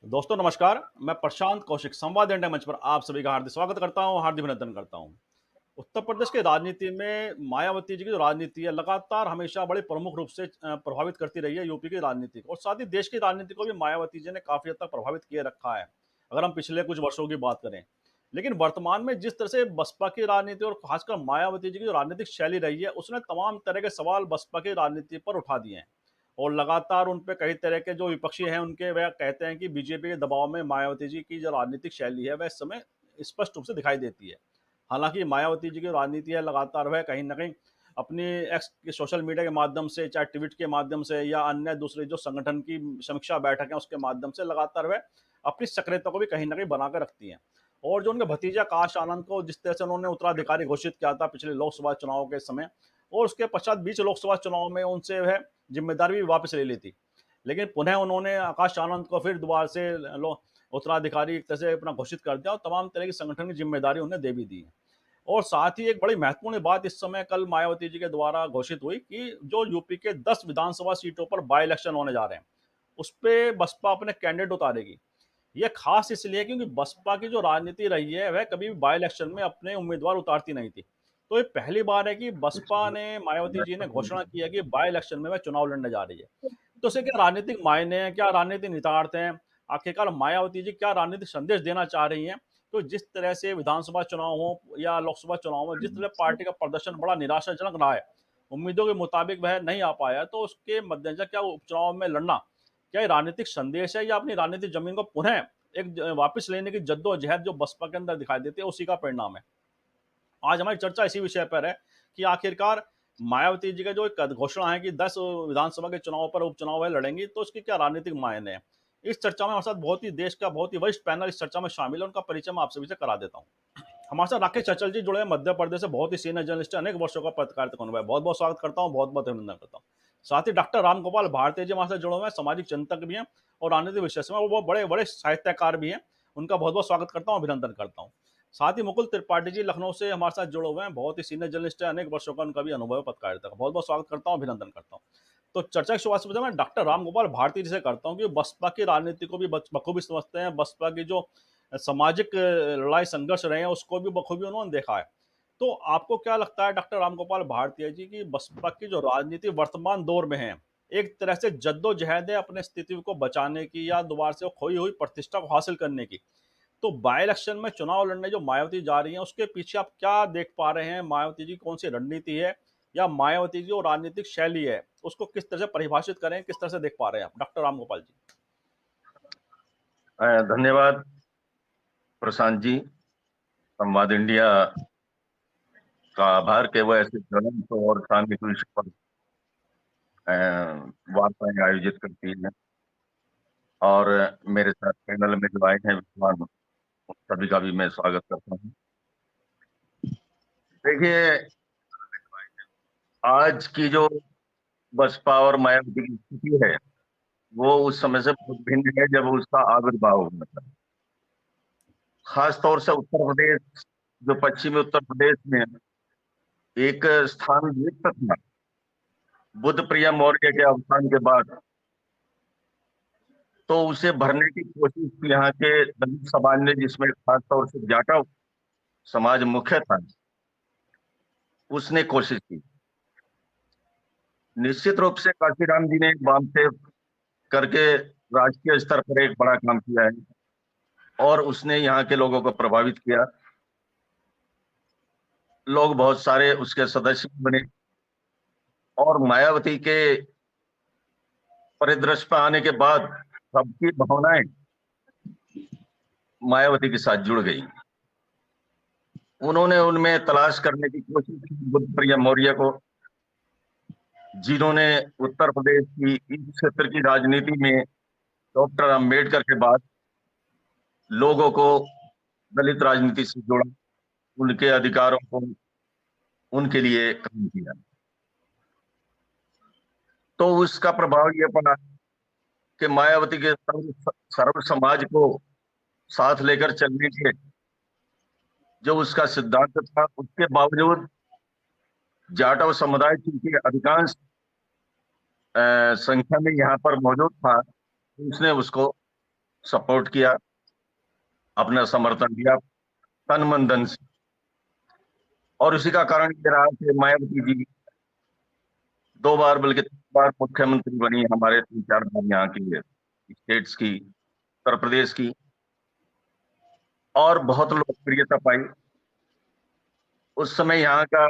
दोस्तों नमस्कार। मैं प्रशांत कौशिक संवाद इंडिया मंच पर आप सभी का हार्दिक स्वागत करता हूं, हार्दिक अभिनंदन करता हूं। उत्तर प्रदेश की राजनीति में मायावती जी की जो राजनीति है लगातार हमेशा बड़े प्रमुख रूप से प्रभावित करती रही है यूपी की राजनीति को, और साथ ही देश की राजनीति को भी मायावती जी ने काफी हद तक प्रभावित किए रखा है, अगर हम पिछले कुछ वर्षों की बात करें। लेकिन वर्तमान में जिस तरह से बसपा की राजनीति और खासकर मायावती जी की जो राजनीतिक शैली रही है, उसने तमाम तरह के सवाल बसपा की राजनीति पर उठा दिए हैं। और लगातार उन पे कई तरह के जो विपक्षी हैं उनके वह कहते हैं कि बीजेपी के दबाव में मायावती जी की जो राजनीतिक शैली है वह इस समय स्पष्ट रूप से दिखाई देती है। हालांकि मायावती जी की राजनीति है लगातार वह कहीं ना कहीं अपनी एक्स के सोशल मीडिया के माध्यम से, चाहे ट्वीट के माध्यम से या अन्य दूसरे जो संगठन की समीक्षा बैठक है उसके माध्यम से लगातार वह अपनी सक्रियता को भी कहीं ना कहीं बनाकर रखती हैं। और जो उनके भतीजा काश आनंद को जिस तरह से उन्होंने उत्तराधिकारी घोषित किया था पिछले लोकसभा चुनाव के समय, और उसके पश्चात बीच लोकसभा चुनाव में उनसे वह जिम्मेदारी भी वापस ले ली थी। लेकिन पुनः उन्होंने आकाश आनंद को फिर दोबारा से उत्तराधिकारी एक तरह से अपना घोषित कर दिया और तमाम तरह की संगठन की जिम्मेदारी उन्हें दे भी दी है। और साथ ही एक बड़ी महत्वपूर्ण बात इस समय कल मायावती जी के द्वारा घोषित हुई कि जो यूपी के 10 विधानसभा सीटों पर बाई इलेक्शन होने जा रहे हैं, उस पे बसपा अपने कैंडिडेट उतारेगी। ये खास इसलिए क्योंकि बसपा की जो राजनीति रही है वह कभी भी बाई इलेक्शन में अपने उम्मीदवार उतारती नहीं थी। तो ये पहली बार है कि बसपा ने, मायावती जी ने घोषणा की है कि बाई इलेक्शन में वह चुनाव लड़ने जा रही है। तो इससे क्या राजनीतिक मायने हैं, क्या राजनीतिक निहितार्थ हैं, आखिरकार मायावती जी क्या राजनीतिक संदेश देना चाह रही हैं। तो जिस तरह से विधानसभा चुनाव हो या लोकसभा चुनाव हो, जिस तरह पार्टी का प्रदर्शन बड़ा निराशाजनक रहा है, उम्मीदों के मुताबिक वह नहीं आ पाया, तो उसके मद्देनजर क्या उपचुनाव में लड़ना, क्या ये राजनीतिक संदेश है या अपनी राजनीतिक जमीन को पुनः वापस लेने की जद्दोजहद जो बसपा के अंदर दिखाई देती है उसी का परिणाम है। आज हमारी चर्चा इसी विषय पर है कि आखिरकार मायावती जी का जो एक घोषणा है कि 10 विधानसभा के चुनाव पर उपचुनाव है लड़ेंगी, तो उसके क्या राजनीतिक मायने हैं। इस चर्चा में हमारे साथ बहुत ही देश का बहुत ही वरिष्ठ पैनल इस चर्चा में शामिल है, उनका परिचय मैं आपसे भी से करा देता हूँ। हमारे साथ राकेश चंचल जी जुड़े हैं, मध्य प्रदेश से बहुत ही सीनियर जर्नलिस्ट है, अनेक वर्षों का पत्रकारिता का अनुभव है। बहुत बहुत स्वागत करता हूँ, बहुत बहुत अभिनंदन करता हूँ। साथ ही डॉक्टर राम गोपाल भारती जी हमारे साथ जुड़े हुए हैं, सामाजिक चिंतक भी हैं और राजनीतिक विशेषज्ञ हैं, वो बड़े बड़े साहित्यकार भी हैं। उनका बहुत बहुत स्वागत करता हूँ, अभिनंदन करता हूँ। साथ ही मुकुल त्रिपाठी जी लखनऊ से हमारे साथ जुड़े हुए हैं, बहुत ही सीनियर जर्नलिस्ट है, अनेक वर्षों का उनका भी अनुभव है पत्रकारिता का। बहुत बहुत स्वागत करता हूँ, अभिनंदन करता हूँ। तो चर्चा की शुरुआत से मैं डॉक्टर राम गोपाल भारती जी से करता हूँ कि बसपा की राजनीति को भी बखूबी समझते हैं, बसपा की जो सामाजिक लड़ाई संघर्ष रहे हैं उसको भी बखूबी उन्होंने देखा है। तो आपको क्या लगता है डॉक्टर राम गोपाल भारती जी की बसपा की जो राजनीति वर्तमान दौर में है, एक तरह से जद्दोजहद है अपने स्थिति को बचाने की या दोबारा से खोई हुई प्रतिष्ठा को हासिल करने की, तो बाय इलेक्शन में चुनाव लड़ने जो मायावती जा रही हैं उसके पीछे आप क्या देख पा रहे हैं? मायावती जी कौन सी रणनीति है या मायावती जी जो राजनीतिक शैली है उसको किस तरह से परिभाषित करें, किस तरह से देख पा रहे हैं आप डॉक्टर राम गोपाल जी? धन्यवाद प्रशांत जी। संवाद इंडिया का आभार कि वह ऐसे ज्वलंत और सामयिक विषय पर वार्ताएं आयोजित करती है। और मेरे साथ पैनल में जो आए हैं विद्वान, उन सभी का भी मैं स्वागत करता हूँ। देखिए, आज की जो बसपा और मायावती की स्थिति है वो उस समय से बहुत भिन्न है जब उसका आविर्भाव हुआ था। खास तौर से उत्तर प्रदेश, जो पश्चिमी उत्तर प्रदेश में एक स्थान रिक्त था बुद्ध प्रिया मौर्य के अवसान के बाद, तो उसे भरने की कोशिश की यहाँ के दलित समाज ने, जिसमें खास तौर से जाटा समाज मुख्य था, उसने कोशिश की। निश्चित रूप से काशीराम जी ने वामसेव करके राष्ट्रीय स्तर पर एक बड़ा काम किया है और उसने यहाँ के लोगों को प्रभावित किया। लोग बहुत सारे उसके सदस्य बने और मायावती के परिदृश्य पर आने के बाद सबकी भावनाएं मायावती के साथ जुड़ गई। उन्होंने उनमें तलाश करने की कोशिश की बुद्ध प्रिया मौर्य को, जिन्होंने उत्तर प्रदेश की इस क्षेत्र की राजनीति में डॉक्टर अंबेडकर के बाद लोगों को दलित राजनीति से जोड़ा, उनके अधिकारों को उनके लिए काम किया। तो उसका प्रभाव ये पड़ा कि मायावती के सर्व समाज को साथ लेकर चलने के जो उसका सिद्धांत था, उसके बावजूद जाटव समुदाय की अधिकांश संख्या में यहाँ पर मौजूद था, उसने उसको सपोर्ट किया, अपना समर्थन दिया तन मन धन से। और उसी का कारण ये रहा कि मायावती जी 2 बार बल्कि 3 बार मुख्यमंत्री बनी, हमारे 3-4 बार यहाँ की स्टेट्स की, उत्तर प्रदेश की, और बहुत लोकप्रियता पाई। उस समय यहाँ का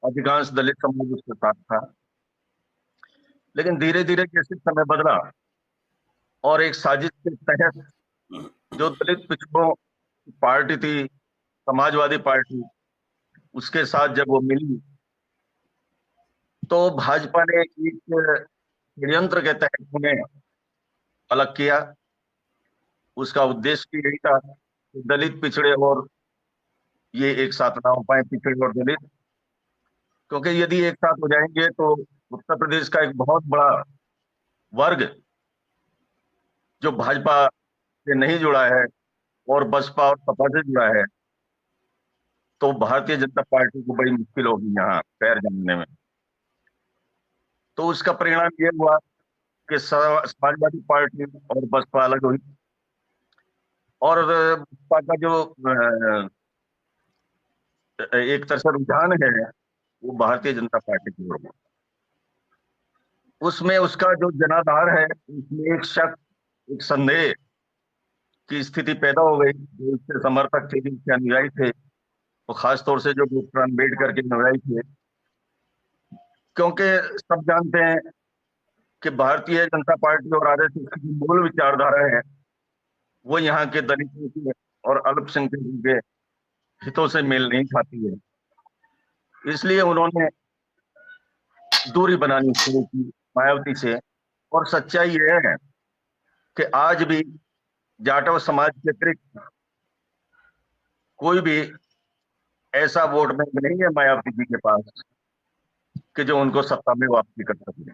अधिकांश दलित समाज उसके साथ था। लेकिन धीरे धीरे जैसे समय बदला और एक साजिश के तहत जो दलित पिछड़ों की पार्टी थी, समाजवादी पार्टी, उसके साथ जब वो मिली तो भाजपा ने एक षड्यंत्र के तहत उन्हें अलग किया। उसका उद्देश्य भी यही था कि दलित पिछड़े और ये एक साथ ना हो पाए, पिछड़े और दलित, क्योंकि यदि एक साथ हो जाएंगे तो उत्तर प्रदेश का एक बहुत बड़ा वर्ग जो भाजपा से नहीं जुड़ा है और बसपा और सपा से जुड़ा है, तो भारतीय जनता पार्टी को बड़ी मुश्किल होगी यहाँ पैर जमाने में। तो उसका परिणाम ये हुआ कि समाजवादी पार्टी और बसपा अलग हुई, और बसपा का जो एक तरह से रुझान है वो भारतीय जनता पार्टी की ओर है। उसमें उसका जो जनाधार है, उसमें एक शक, एक संदेह की स्थिति पैदा हो गई। जो उसके समर्थक थे, जिसके अनुयायी थे, तो खासतौर से जो डॉक्टर अम्बेडकर के अनुयायी थे, क्योंकि सब जानते हैं कि भारतीय जनता पार्टी और आरएसएस की मूल विचारधारा है वो यहाँ के दलितों की और अल्पसंख्यकों के हितों से मेल नहीं खाती है। इसलिए उन्होंने दूरी बनानी शुरू की मायावती से। और सच्चाई यह है कि आज भी जाटव समाज के अतिरिक्त कोई भी ऐसा वोट बैंक नहीं है मायावती जी के पास कि जो उनको सत्ता में वापसी कर सके।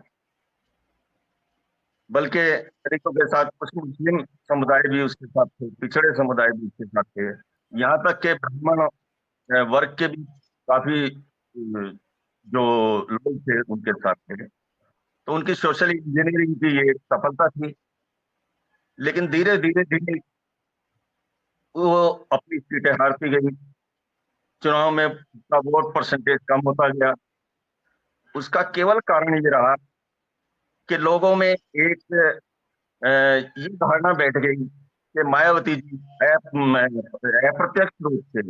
बल्कि तरीकों के साथ कुछ मुस्लिम समुदाय भी उसके साथ थे, पिछड़े समुदाय भी उसके साथ थे, यहाँ तक के ब्राह्मण वर्ग के भी काफी जो लोग थे उनके साथ थे। तो उनकी सोशल इंजीनियरिंग की ये सफलता थी। लेकिन धीरे धीरे धीरे वो अपनी सीटें हारती गई, चुनाव में उसका वोट परसेंटेज कम होता गया। उसका केवल कारण ये रहा कि लोगों में एक ये धारणा बैठ गई कि मायावती जी अप्रत्यक्ष रूप से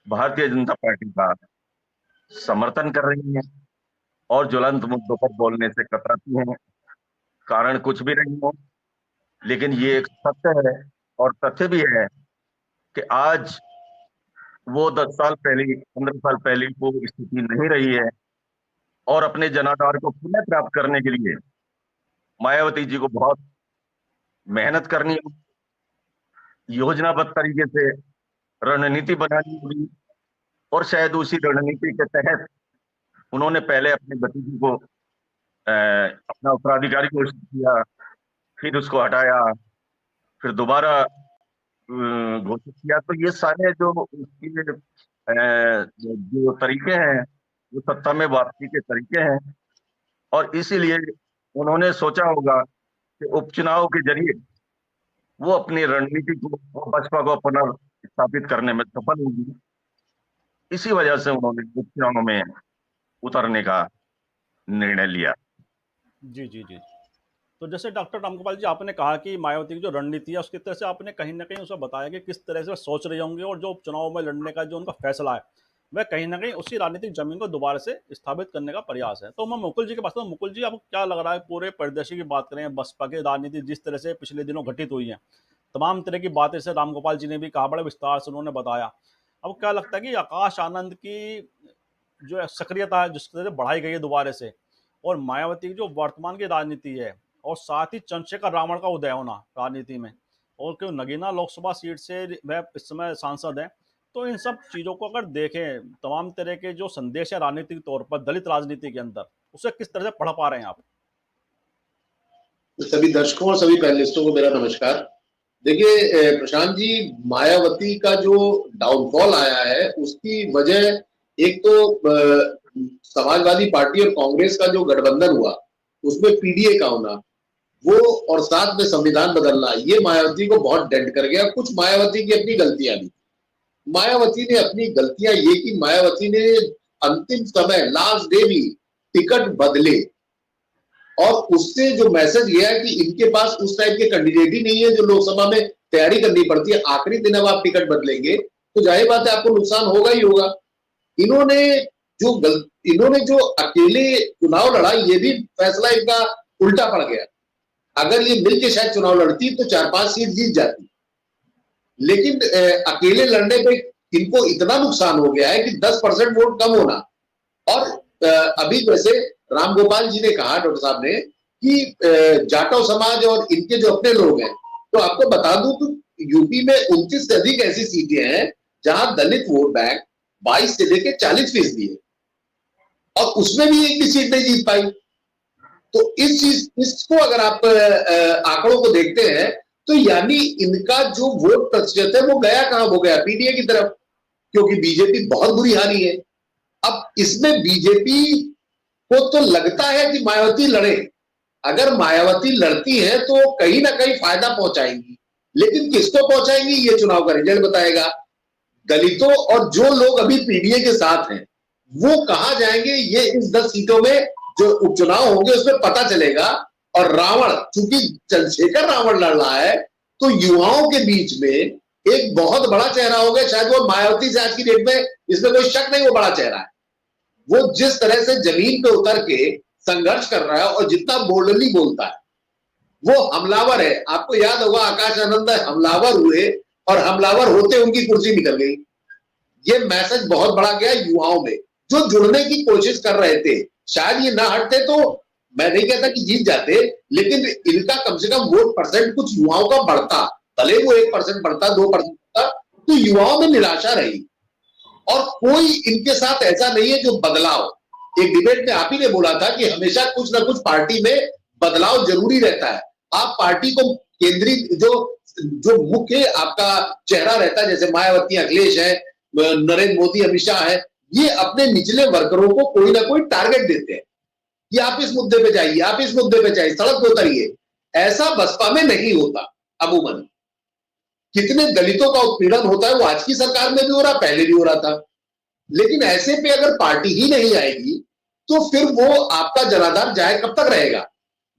भारतीय जनता पार्टी का समर्थन कर रही हैं और ज्वलंत मुद्दों पर बोलने से कतराती हैं, कारण कुछ भी नहीं हो। लेकिन ये एक सत्य है, और तथ्य भी है कि आज वो 10 साल पहले, 15 साल पहले वो स्थिति नहीं रही है। और अपने जनाधार को पुनः प्राप्त करने के लिए मायावती जी को बहुत मेहनत करनी होगी, योजनाबद्ध तरीके से रणनीति बनानी होगी। और शायद उसी रणनीति के तहत उन्होंने पहले अपने भतीजी को अपना उत्तराधिकारी घोषित किया, फिर उसको हटाया, फिर दोबारा घोषित किया। तो ये सारे जो उसकी जो तरीके हैं वो सत्ता में वापसी के तरीके हैं। और इसीलिए उन्होंने सोचा होगा कि उपचुनाव के जरिए वो अपनी रणनीति को, बसपा को पुनर्स्थापित करने में सफल होगी। इसी वजह से उन्होंने उपचुनाव में उतरने का निर्णय लिया। जी जी जी। तो जैसे डॉक्टर रामगोपाल जी, आपने कहा कि मायावती की जो रणनीति है उसकी तरह से आपने कहीं ना कहीं उसमें बताया कि किस तरह से सोच रहे होंगे, और जो चुनाव में लड़ने का जो उनका फैसला है वह कहीं ना कहीं उसी राजनीतिक जमीन को दोबारा से स्थापित करने का प्रयास है। तो मैं मुकुल जी के पास, तो मुकुल जी, आपको क्या लग रहा है पूरे परिदृश्य की बात करें, बसपा की राजनीति जिस तरह से पिछले दिनों घटित हुई है, तमाम तरह की बातें से रामगोपाल जी ने भी कहा, बड़े विस्तार से उन्होंने बताया। अब क्या लगता है कि आकाश आनंद की जो सक्रियता है जिस तरह से बढ़ाई गई है दोबारा से, और मायावती की जो वर्तमान की राजनीति है, और साथ ही चंद्रशेखर रावण का उदय होना राजनीति में, और क्यों नगीना लोकसभा सीट से वह इस समय सांसद है, तो इन सब चीजों को अगर देखें, तमाम तरह के जो संदेश है राजनीतिक तौर पर दलित राजनीति के अंदर, उसे किस तरह से पढ़ पा रहे हैं आप? सभी दर्शकों और सभी पैनलिस्टों को मेरा नमस्कार। देखिए प्रशांत जी, मायावती का जो डाउनफॉल आया है उसकी वजह एक तो समाजवादी पार्टी और कांग्रेस का जो गठबंधन हुआ उसमें पीडीए का होना, वो और साथ में संविधान बदलना, ये मायावती को बहुत डेंट कर गया। कुछ मायावती की अपनी गलतियां भी, मायावती ने अपनी गलतियां ये कि मायावती ने अंतिम समय लास्ट डे भी टिकट बदले, और उससे जो मैसेज गया कि इनके पास उस टाइप के कैंडिडेट ही नहीं है जो लोकसभा में तैयारी करनी पड़ती है, आखिरी दिन अब आप टिकट बदलेंगे तो जाहिर बात है आपको नुकसान होगा ही होगा। इन्होंने इन्होंने जो अकेले चुनाव लड़ा, ये भी फैसला इनका उल्टा पड़ गया। अगर ये मिलके शायद चुनाव लड़ती तो 4-5 सीट जीत जाती, लेकिन अकेले लड़ने पे इनको इतना नुकसान हो गया है कि 10% वोट कम होना। और अभी जैसे रामगोपाल जी ने कहा, डॉक्टर साहब ने, कि जाटव समाज और इनके जो अपने लोग हैं, तो आपको बता दूं तो यूपी में 29 से अधिक ऐसी सीटें हैं जहां दलित वोट बैंक 22 से लेकर 40% है, और उसमें भी एक भी सीट नहीं जीत पाई। तो इसको अगर आप आंकड़ों को देखते हैं तो यानी इनका जो वोट प्रतिशत है वो गया कहां, हो गया पीडीए की तरफ, क्योंकि बीजेपी बहुत बुरी हारी है। अब इसमें बीजेपी को तो लगता है कि मायावती लड़े, अगर मायावती लड़ती है तो कहीं ना कहीं फायदा पहुंचाएंगी, लेकिन किसको पहुंचाएंगी ये चुनाव का रिजल्ट बताएगा। दलितों और जो लोग अभी पीडीए के साथ हैं वो कहां जाएंगे, ये इस 10 सीटों में जो उपचुनाव होंगे उसमें पता चलेगा। और रावण, चूंकि चंद्रशेखर रावण लड़ रहा है, तो युवाओं के बीच में एक बहुत बड़ा चेहरा हो गया। शायद वो मायावती से आज की डेट में, इसमें कोई शक नहीं, वो बड़ा चेहरा है। वो जिस तरह से जमीन पे उतर के संघर्ष कर रहा है और जितना बोल्डली बोलता है, वो हमलावर है। आपको याद होगा आकाश आनंद हमलावर हुए और हमलावर होते उनकी कुर्सी निकल गई। ये मैसेज बहुत बड़ा गया युवाओं में, जो जुड़ने की कोशिश कर रहे थे। शायद ये ना हटते तो मैं नहीं कहता कि जीत जाते, लेकिन इनका कम से कम वोट परसेंट कुछ युवाओं का बढ़ता, भले वो 1% बढ़ता, 2% बढ़ता, तो युवाओं में निराशा रही। और कोई इनके साथ ऐसा नहीं है जो बदलाव। एक डिबेट में आप ही ने बोला था कि हमेशा कुछ ना कुछ पार्टी में बदलाव जरूरी रहता है। आप पार्टी को केंद्रीय जो मुख्य आपका चेहरा रहता है, जैसे मायावती, अखिलेश है, नरेंद्र मोदी, अमित शाह है, ये अपने निचले वर्करों को कोई ना कोई टारगेट देते हैं कि आप इस मुद्दे पे जाइए, आप इस मुद्दे पे जाइए, सड़क पे उतरिए। ऐसा बसपा में नहीं होता अमूमन। कितने दलितों का उत्पीड़न होता है वो आज की सरकार में भी हो रहा, पहले भी हो रहा था। लेकिन ऐसे पे अगर पार्टी ही नहीं आएगी तो फिर वो आपका जनाधार जाए कब तक रहेगा।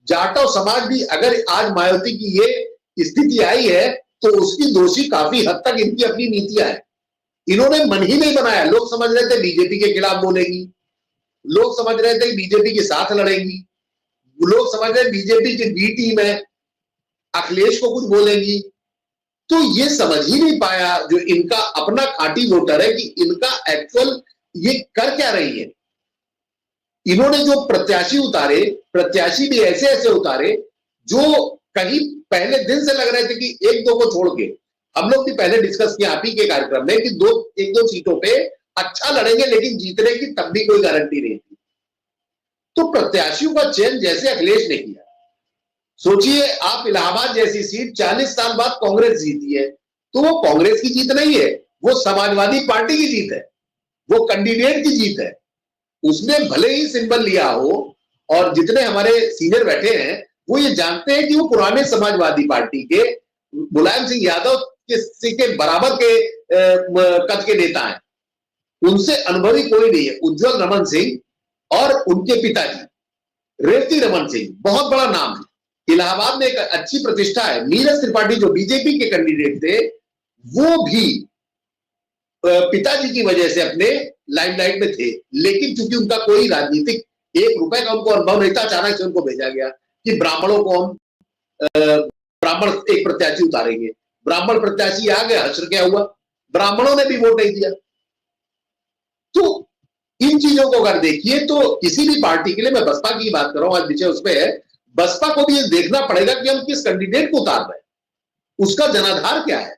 जाटव समाज भी, अगर आज मायावती की ये स्थिति आई है तो उसकी दोषी काफी हद तक इनकी अपनी नीतियां हैं। इन्होंने मन ही नहीं बनाया। लोग समझ रहे थे बीजेपी के खिलाफ बोलेगी, लोग समझ रहे थे बीजेपी के साथ लड़ेंगी, लोग समझ रहे बीजेपी की बी टीम है, अखिलेश को कुछ बोलेगी। तो ये समझ ही नहीं पाया जो इनका अपना खांटी वोटर है कि इनका एक्चुअल ये कर क्या रही है। इन्होंने जो प्रत्याशी उतारे, प्रत्याशी भी ऐसे ऐसे उतारे जो कहीं पहले दिन से लग रहे थे कि 1-2 को छोड़ के, हम लोग भी पहले डिस्कस किया आप ही के कार्यक्रम में कि 1-2 सीटों पे अच्छा लड़ेंगे, लेकिन जीतने की तब भी कोई गारंटी नहीं थी। तो प्रत्याशियों का चयन जैसे अखिलेश ने किया, सोचिए आप, इलाहाबाद जैसी सीट 40 साल बाद कांग्रेस जीती है, तो वो कांग्रेस की जीत नहीं है, वो समाजवादी पार्टी की जीत है, वो कैंडिडेट की जीत है। उसने भले ही सिंबल लिया हो, और जितने हमारे सीनियर बैठे हैं वो ये जानते हैं कि वो पुराने समाजवादी पार्टी के मुलायम सिंह यादव के बराबर के कद के नेता हैं, उनसे अनुभवी कोई नहीं है। उज्जवल रमन सिंह और उनके पिताजी रेवती रमन सिंह, बहुत बड़ा नाम है, इलाहाबाद में एक अच्छी प्रतिष्ठा है। नीरज त्रिपाठी जो बीजेपी के कैंडिडेट थे, वो भी पिताजी की वजह से अपने लाइमलाइट में थे, लेकिन चूंकि उनका कोई राजनीतिक 1 रुपए का उनको अनुभव नहीं था, अचानक से उनको भेजा गया कि ब्राह्मणों को हम ब्राह्मण एक प्रत्याशी उतारेंगे। ब्राह्मण प्रत्याशी आ गया, हश्र क्या हुआ, ब्राह्मणों ने भी वोट नहीं दिया। तो इन चीजों को अगर देखिए तो किसी भी पार्टी के लिए, मैं बसपा की बात कर रहा हूं, आज विषय उस पर है, बसपा को भी ये देखना पड़ेगा कि हम किस कैंडिडेट को उतार रहे हैं, उसका जनाधार क्या है।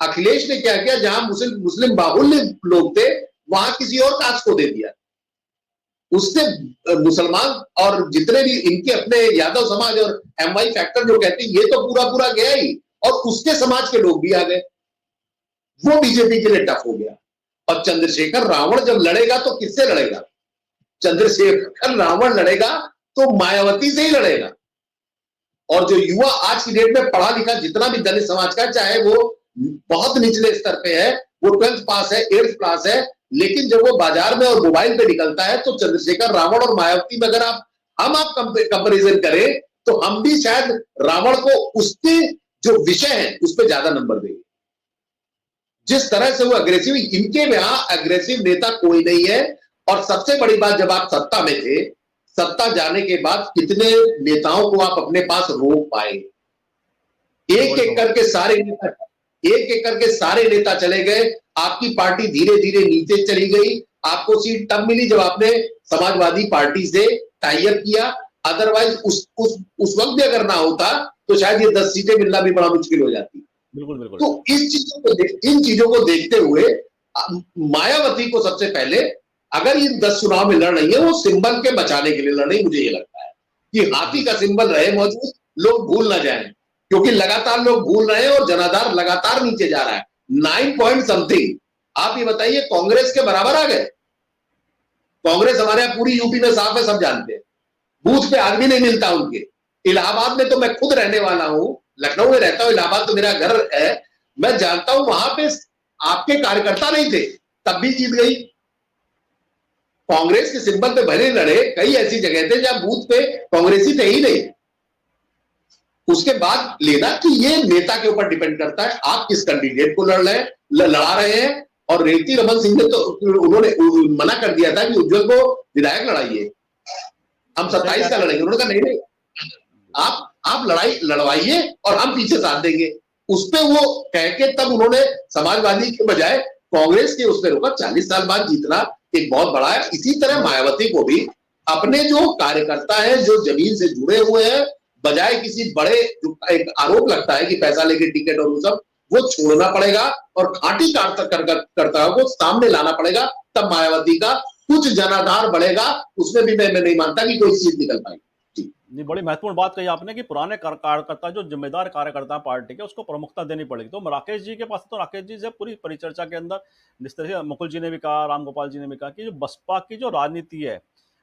अखिलेश ने क्या किया, जहां मुस्लिम बाहुल्य लोग थे वहां किसी और कास्ट को दे दिया। उससे मुसलमान और जितने भी इनके अपने यादव समाज और एमवाई फैक्टर जो कहते हैं, ये तो पूरा पूरा गया ही, और उसके समाज के लोग भी आ गए, वो बीजेपी के लिए टफ हो गया। और चंद्रशेखर रावण जब लड़ेगा तो किससे लड़ेगा? चंद्रशेखर रावण लड़ेगा तो मायावती से ही लड़ेगा, और जो युवा आज की डेट में पढ़ा लिखा जितना भी दलित समाज का, चाहे वो बहुत निचले स्तर पे है, वो 12th पास है, 8th पास है, लेकिन जब वो बाजार में और मोबाइल पे निकलता है तो चंद्रशेखर रावण और मायावती में अगर आप कंपेरिजन करें तो हम भी शायद रावण को उसके जो विषय है उस पर ज्यादा नंबर देंगे। जिस तरह से वो अग्रेसिव, इनके यहां अग्रेसिव नेता कोई नहीं है। और सबसे बड़ी बात, जब आप सत्ता में थे, सत्ता जाने के बाद कितने नेताओं को आप अपने पास रोक पाए? एक एक करके सारे नेता, एक एक करके सारे नेता चले गए, आपकी पार्टी धीरे धीरे नीचे चली गई। आपको सीट तब मिली जब आपने समाजवादी पार्टी से टाई अप किया, अदरवाइज उस वक्त भी अगर ना होता तो शायद ये 10 सीटें मिलना भी बड़ा मुश्किल हो जाती। बिल्कुल बिल्कुल। तो इन चीजों को देखते हुए मायावती को सबसे पहले, अगर ये 10 चुनाव में लड़ रही है, वो सिंबल के बचाने के लिए लड़ रही। मुझे ये लगता है कि हाथी का सिंबल रहे मौजूद, लोग भूल ना जाएं, क्योंकि लगातार लोग भूल रहे हैं और जनाधार लगातार नीचे जा रहा है। 9 पॉइंट समथिंग। आप ये बताइए, कांग्रेस के बराबर आ गए। कांग्रेस हमारे यहां पूरी यूपी में साफ है, सब जानते हैं, बूथ पे आदमी नहीं मिलता उनके। इलाहाबाद में तो मैं खुद रहने वाला हूं, लखनऊ में रहता हूं, इलाहाबाद तो मेरा घर है, मैं जानता हूं वहां पे आपके कार्यकर्ता नहीं थे, तब भी जीत गई। कांग्रेस के सिंबल पे भले लड़े, कई ऐसी जगह थे जहां बूथ पे कांग्रेसी थे ही नहीं। उसके बाद लेना कि ये नेता के ऊपर डिपेंड करता है, आप किस कैंडिडेट को लड़ा रहे हैं। और रेवती रमन सिंह ने तो उन्होंने मना कर दिया था कि उज्जवल को विधायक लड़ाइए, हम 27 का लड़ेंगे। उन्होंने कहा नहीं, आप लड़ाई लड़वाइए और हम पीछे साथ देंगे। उस पे वो कह के तब उन्होंने समाजवादी के बजाय कांग्रेस के उसमें रोका। 40 साल बाद जीतना एक बहुत बड़ा है। इसी तरह मायावती को भी अपने जो कार्यकर्ता है, जो जमीन से जुड़े हुए हैं, बजाय किसी बड़े, जो एक आरोप लगता है कि पैसा लेके टिकट और वो सब, वो छोड़ना पड़ेगा और खांटी कर्ताओं को सामने लाना पड़ेगा, तब मायावती का कुछ जनाधार बढ़ेगा। उसमें भी मैं नहीं मानता कि कोई सीट निकल पाएगी। नहीं, बड़ी महत्वपूर्ण बात कही आपने कि पुराने कार्यकर्ता, जो जिम्मेदार कार्यकर्ता पार्टी के, उसको प्रमुखता देनी पड़ेगी। तो राकेश जी के पास, तो राकेश जी से पूरी परिचर्चा के अंदर जिस तरह से मुकुल जी ने भी कहा, राम गोपाल जी ने भी कहा कि जो बसपा की जो राजनीति है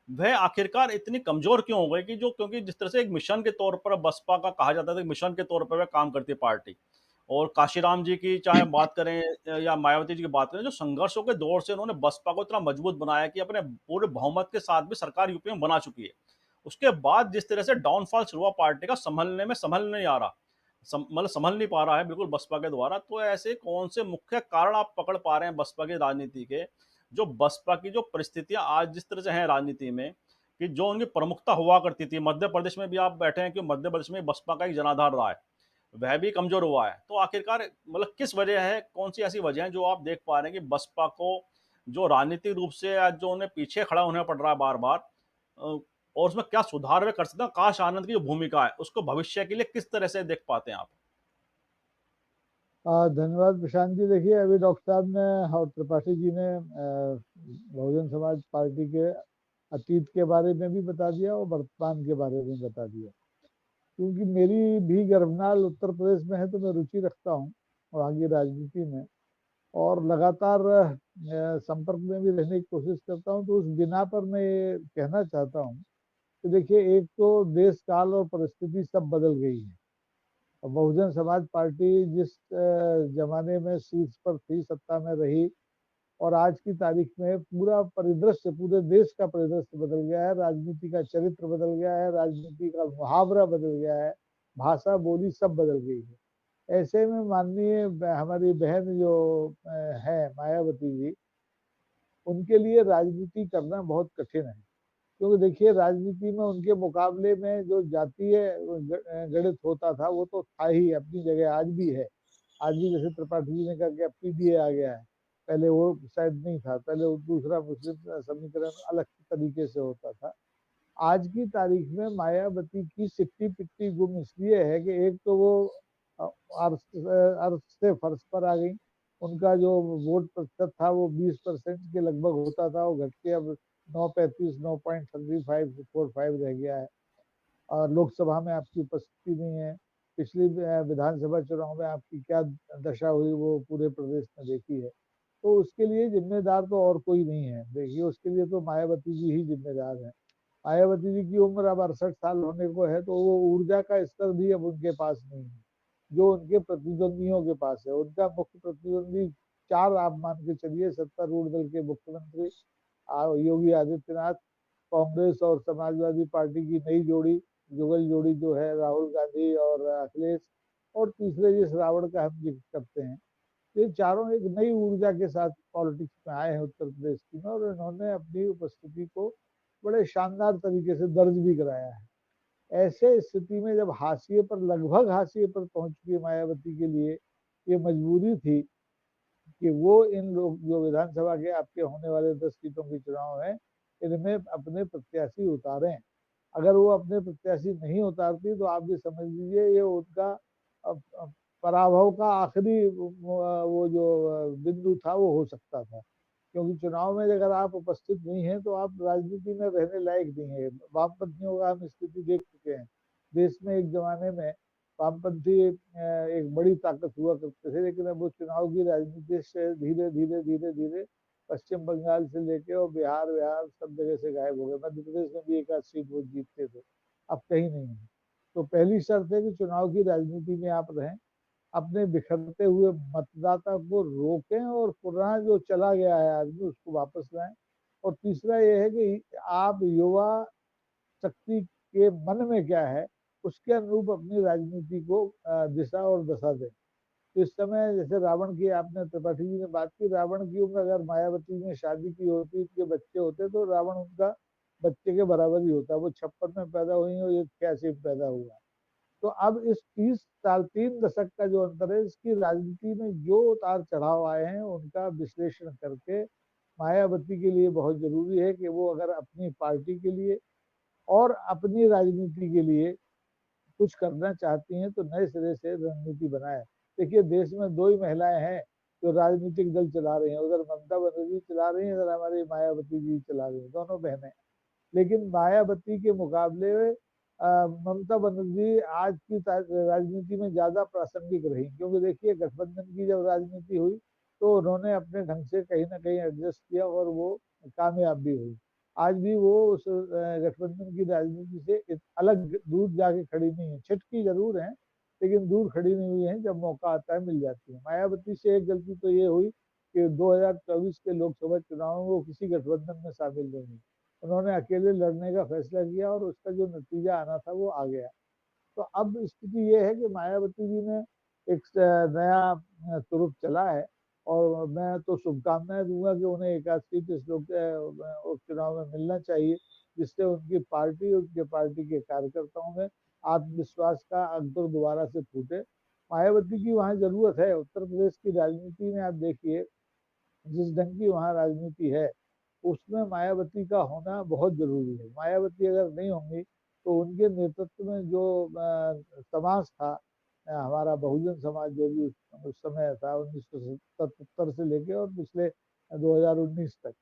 वह आखिरकार इतनी कमजोर क्यों हो गई, कि जो, क्योंकि जिस तरह से एक मिशन के तौर पर बसपा का कहा जाता था कि मिशन के तौर पर वह काम करती है पार्टी, और काशीराम जी की चाहे बात करें या मायावती जी की बात करें, जो संघर्षों के दौर से उन्होंने बसपा को इतना मजबूत बनाया कि अपने पूरे बहुमत के साथ भी सरकार यूपी में बना चुकी है। उसके बाद जिस तरह से डाउनफॉल शुरू हुआ पार्टी का, संभल नहीं आ रहा, मतलब संभल नहीं पा रहा है बिल्कुल बसपा के द्वारा। तो ऐसे कौन से मुख्य कारण आप पकड़ पा रहे हैं बसपा की राजनीति के, जो बसपा की जो परिस्थितियां आज जिस तरह से हैं राजनीति में, कि जो उनकी प्रमुखता हुआ करती थी, मध्य प्रदेश में भी आप बैठे हैं कि मध्य प्रदेश में बसपा का एक जनाधार रहा है, वह भी कमजोर हुआ है। तो आखिरकार मतलब किस वजह है, कौन सी ऐसी वजह है जो आप देख पा रहे हैं कि बसपा को जो राजनीतिक रूप से आज जो उन्हें पीछे खड़ा होना पड़ रहा है बार बार, और उसमें क्या सुधार वे कर सकते हैं? काश आनंद की जो भूमिका है उसको भविष्य के लिए किस तरह से देख पाते हैं आप? धन्यवाद प्रशांत जी। देखिए, अभी डॉक्टर साहब ने और त्रिपाठी जी ने बहुजन समाज पार्टी के अतीत के बारे में भी बता दिया और वर्तमान के बारे में बता दिया। क्योंकि मेरी भी गर्भनाल उत्तर प्रदेश में है, तो मैं रुचि रखता हूँ वहाँ की राजनीति में और लगातार संपर्क में भी रहने की कोशिश करता हूँ। तो उस बिना पर मैं ये कहना चाहता हूँ कि देखिए, एक तो देश काल और परिस्थिति सब बदल गई है। बहुजन समाज पार्टी जिस जमाने में शीर्ष पर थी, सत्ता में रही, और आज की तारीख में पूरा परिदृश्य, पूरे देश का परिदृश्य बदल गया है, राजनीति का चरित्र बदल गया है, राजनीति का मुहावरा बदल गया है, भाषा बोली सब बदल गई है। ऐसे में माननीय हमारी बहन जो है मायावती जी, उनके लिए राजनीति करना बहुत कठिन है। क्योंकि देखिए, राजनीति में उनके मुकाबले में जो जातीय गणित होता था वो तो था ही, अपनी जगह आज भी है। आज भी जैसे त्रिपाठी जी ने कहा कि अब पीडीए आ गया है, पहले वो शायद नहीं था, पहले वो दूसरा मुस्लिम समीकरण अलग तरीके से होता था। आज की तारीख में मायावती की सिट्टी पिट्टी गुम इसलिए है कि एक तो वो अर्थ से फर्श पर आ गई। उनका जो वोट प्रतिशत था वो 20% के लगभग होता था, वो घट के अब 9.35 9.35 रह गया है। और लोकसभा में आपकी उपस्थिति नहीं है। पिछली विधानसभा चुनाव में आपकी क्या दशा हुई वो पूरे प्रदेश में देखी है। तो उसके लिए जिम्मेदार तो और कोई नहीं है। देखिए, उसके लिए तो मायावती जी ही जिम्मेदार है। मायावती जी की उम्र अब 68 साल होने को है, तो वो ऊर्जा का स्तर भी अब उनके पास नहीं है जो उनके प्रतिद्वंदियों के पास है। उनका मुख्य प्रतिद्वंदी 4 आप मान के चलिए सत्तारूढ़ दल के मुख्यमंत्री योगी आदित्यनाथ, कांग्रेस और समाजवादी पार्टी की नई जोड़ी, जुगल जोड़ी जो है राहुल गांधी और अखिलेश, और तीसरे जिस रावण का हम जिक्र करते हैं, ये चारों एक नई ऊर्जा के साथ पॉलिटिक्स में आए हैं उत्तर प्रदेश की में, और इन्होंने अपनी उपस्थिति को बड़े शानदार तरीके से दर्ज भी कराया है। ऐसे स्थिति में जब हाशिए पर, लगभग हाशिए पर पहुंच चुकी मायावती के लिए ये मजबूरी थी कि वो इन लोग जो विधानसभा के आपके होने वाले 10 सीटों के चुनाव है, इनमें अपने प्रत्याशी उतारें। अगर वो अपने प्रत्याशी नहीं उतारती तो आप ये समझ लीजिए ये उनका पराभव का आखिरी वो जो बिंदु था वो हो सकता था, क्योंकि चुनाव में अगर आप उपस्थित नहीं हैं तो आप राजनीति में रहने लायक नहीं है। वामपंथियों का हम स्थिति देख चुके हैं। देश में एक जमाने में वामपंथी एक बड़ी ताकत हुआ करते थे, लेकिन अब वो चुनाव की राजनीति से धीरे धीरे धीरे धीरे पश्चिम बंगाल से लेके और बिहार सब जगह से गायब हो गए। मध्य प्रदेश में भी एक आध सीट वो जीतते थे, अब कहीं नहीं है। तो पहली शर्त है कि चुनाव की राजनीति में आप रहें, अपने बिखरते हुए मतदाता को रोकें और पुराना जो चला गया है आदमी उसको वापस लाएं। और तीसरा ये है कि आप युवा शक्ति के मन में क्या है उसके अनुरूप अपनी राजनीति को दिशा और दशा दें। तो इस समय जैसे रावण की आपने त्रिपाठी जी ने बात की, रावण की उम्र अगर मायावती ने शादी की होती, उसके बच्चे होते, तो रावण उनका बच्चे के बराबर ही होता। वो 56 में पैदा हुई और ये 86 में पैदा हुआ। तो अब इस 30 साल 3 दशक का जो अंतर है, इसकी राजनीति में जो उतार चढ़ाव आए हैं उनका विश्लेषण करके मायावती के लिए बहुत जरूरी है कि वो अगर अपनी पार्टी के लिए और अपनी राजनीति के लिए कुछ करना चाहती हैं तो नए सिरे से रणनीति बनाए। देखिए देश में 2 ही महिलाएं हैं जो राजनीतिक दल चला रही हैं, उधर ममता बनर्जी चला रही है, इधर हमारी मायावती जी चला रही है, दोनों बहनें। लेकिन मायावती के मुकाबले ममता बनर्जी आज की राजनीति में ज्यादा प्रासंगिक रही, क्योंकि देखिए गठबंधन की जब राजनीति हुई तो उन्होंने अपने ढंग से कहीं ना कहीं एडजस्ट किया और वो कामयाब भी हुई। आज भी वो उस गठबंधन की राजनीति से अलग दूर जाके खड़ी नहीं है, छिटकी जरूर है लेकिन दूर खड़ी नहीं हुई है, जब मौका आता है मिल जाती है। मायावती से एक गलती तो ये हुई कि 2024 के लोकसभा चुनाव में वो किसी गठबंधन में शामिल नहीं हुई, उन्होंने अकेले लड़ने का फैसला किया और उसका जो नतीजा आना था वो आ गया। तो अब स्थिति ये है कि मायावती जी ने एक नया तुरुप चला है, और मैं तो शुभकामनाएं दूंगा कि उन्हें एक आध सीट इस लोग उपचुनाव में मिलना चाहिए, जिससे उनकी पार्टी, उनके पार्टी के कार्यकर्ताओं में आत्मविश्वास का अंकुर दोबारा से फूटे। मायावती की वहाँ जरूरत है। उत्तर प्रदेश की राजनीति में आप देखिए जिस ढंग की वहाँ राजनीति है उसमें मायावती का होना बहुत जरूरी है। मायावती अगर नहीं होंगी तो उनके नेतृत्व में जो समाज था, हमारा बहुजन समाज जो भी उस समय था 1977 से लेके और पिछले 2019 तक,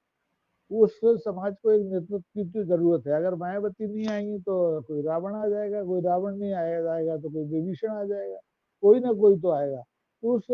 उस समाज को एक नेतृत्व की तो जरूरत है। अगर मायावती नहीं आएंगी तो कोई रावण आ जाएगा, कोई रावण नहीं आएगा तो कोई विभीषण आ जाएगा, कोई ना कोई तो आएगा। तो उस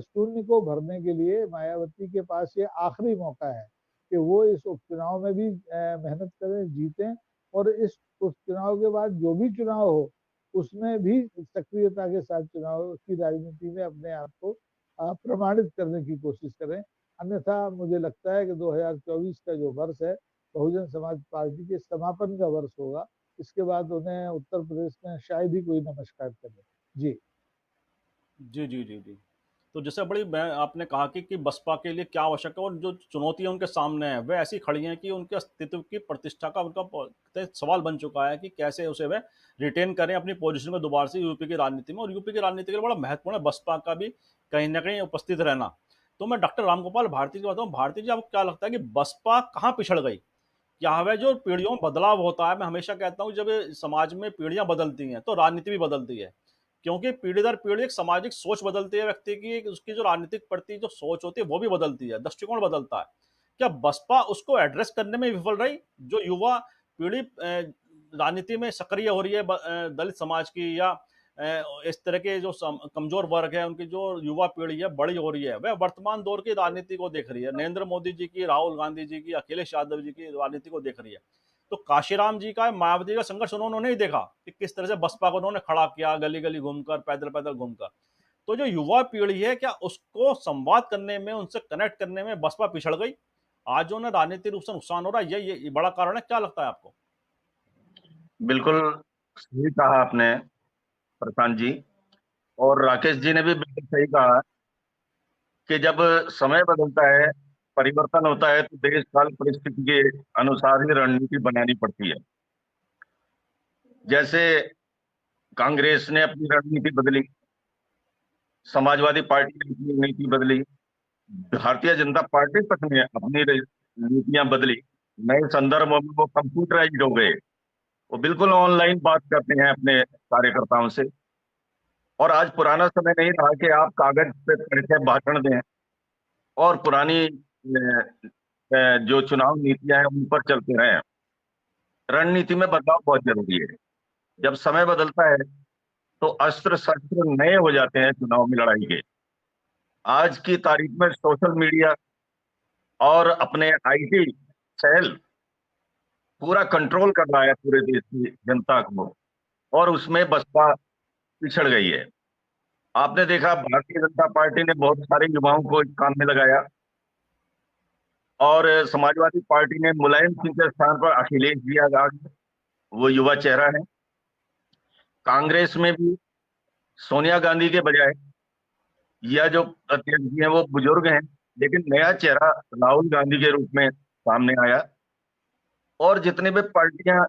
शून्य को भरने के लिए मायावती के पास ये आखिरी मौका है कि वो इस उपचुनाव में भी मेहनत करें, जीतें, और इस उपचुनाव के बाद जो भी चुनाव हो उसमें भी सक्रियता के साथ चुनाव की राजनीति में अपने आप को प्रमाणित करने की कोशिश करें। अन्यथा मुझे लगता है कि 2024 का जो वर्ष है बहुजन समाज पार्टी के समापन का वर्ष होगा। इसके बाद उन्हें उत्तर प्रदेश में शायद ही कोई नमस्कार करे। जी जी, जी, जी, जी। तो जैसे बड़ी मैं आपने कहा कि बसपा के लिए क्या आवश्यक है और जो चुनौतियाँ उनके सामने हैं, वह ऐसी खड़ी हैं कि उनके अस्तित्व की प्रतिष्ठा का उनका सवाल बन चुका है कि कैसे उसे वह रिटेन करें अपनी पोजीशन को दोबारा से यूपी की राजनीति में। और यूपी की राजनीति के लिए बड़ा महत्वपूर्ण है बसपा का भी कहीं न कहीं उपस्थित रहना। तो मैं डॉक्टर रामगोपाल भारती जी बताऊँ, भारती जी आपको क्या लगता है कि बसपा कहाँ पिछड़ गई? क्या वह जो पीढ़ियों में बदलाव होता है, मैं हमेशा कहता हूँ जब समाज में पीढ़ियाँ बदलती हैं, तो राजनीति भी बदलती है। क्योंकि पीढ़ी दर पीढ़ी एक सामाजिक सोच बदलती है व्यक्ति की, उसकी जो राजनीतिक प्रति जो सोच होती है वो भी बदलती है, दृष्टिकोण बदलता है। क्या बसपा उसको एड्रेस करने में विफल रही? जो युवा पीढ़ी राजनीति में सक्रिय हो रही है दलित समाज की या इस तरह के जो कमजोर वर्ग है उनकी जो युवा पीढ़ी है बड़ी हो रही है, वह वर्तमान दौर की राजनीति को देख रही है, नरेंद्र मोदी जी की, राहुल गांधी जी की, अखिलेश यादव जी की राजनीति को देख रही है। तो काशीराम जी का मायावती का संघर्ष उन्होंने नहीं देखा कि किस तरह से बसपा को उन्होंने खड़ा किया, गली गली घूमकर, पैदल पैदल घूमकर। तो जो युवा पीढ़ी है, क्या उसको संवाद करने में, उनसे कनेक्ट करने में बसपा पिछड़ गई? आज उन्हें राजनीतिक रूप से नुकसान हो रहा है, ये बड़ा कारण है, क्या लगता है आपको? बिल्कुल सही कहा आपने प्रशांत जी, और राकेश जी ने भी बिल्कुल सही कहा कि जब समय बदलता है, परिवर्तन होता है, तो देश काल परिस्थिति के अनुसार ही रणनीति बनानी पड़ती है। जैसे कांग्रेस ने अपनी रणनीति बदली, समाजवादी पार्टी ने अपनी नीति बदली, भारतीय जनता पार्टी तक ने अपनी नीतियां बदली। नए संदर्भों में वो कंप्यूटराइज हो गए, वो बिल्कुल ऑनलाइन बात करते हैं अपने कार्यकर्ताओं से। और आज पुराना समय नहीं रहा कि आप कागज पे पढ़ के भाषण दें और पुरानी जो चुनाव नीतियां हैं उन पर चलते रहें। रणनीति में बदलाव बहुत जरूरी है। जब समय बदलता है तो अस्त्र शस्त्र नए हो जाते हैं चुनाव में लड़ाई के। आज की तारीख में सोशल मीडिया और अपने आईटी सेल पूरा कंट्रोल कर रहा है पूरे देश की जनता को, और उसमें बसपा पिछड़ गई है। आपने देखा भारतीय जनता पार्टी ने बहुत सारे युवाओं को इस काम में लगाया, और समाजवादी पार्टी ने मुलायम सिंह के स्थान पर अखिलेश जी आ गए, वो युवा चेहरा है। कांग्रेस में भी सोनिया गांधी के बजाय या जो अध्यक्ष जी हैं वो बुजुर्ग हैं, लेकिन नया चेहरा राहुल गांधी के रूप में सामने आया। और जितने भी पार्टियां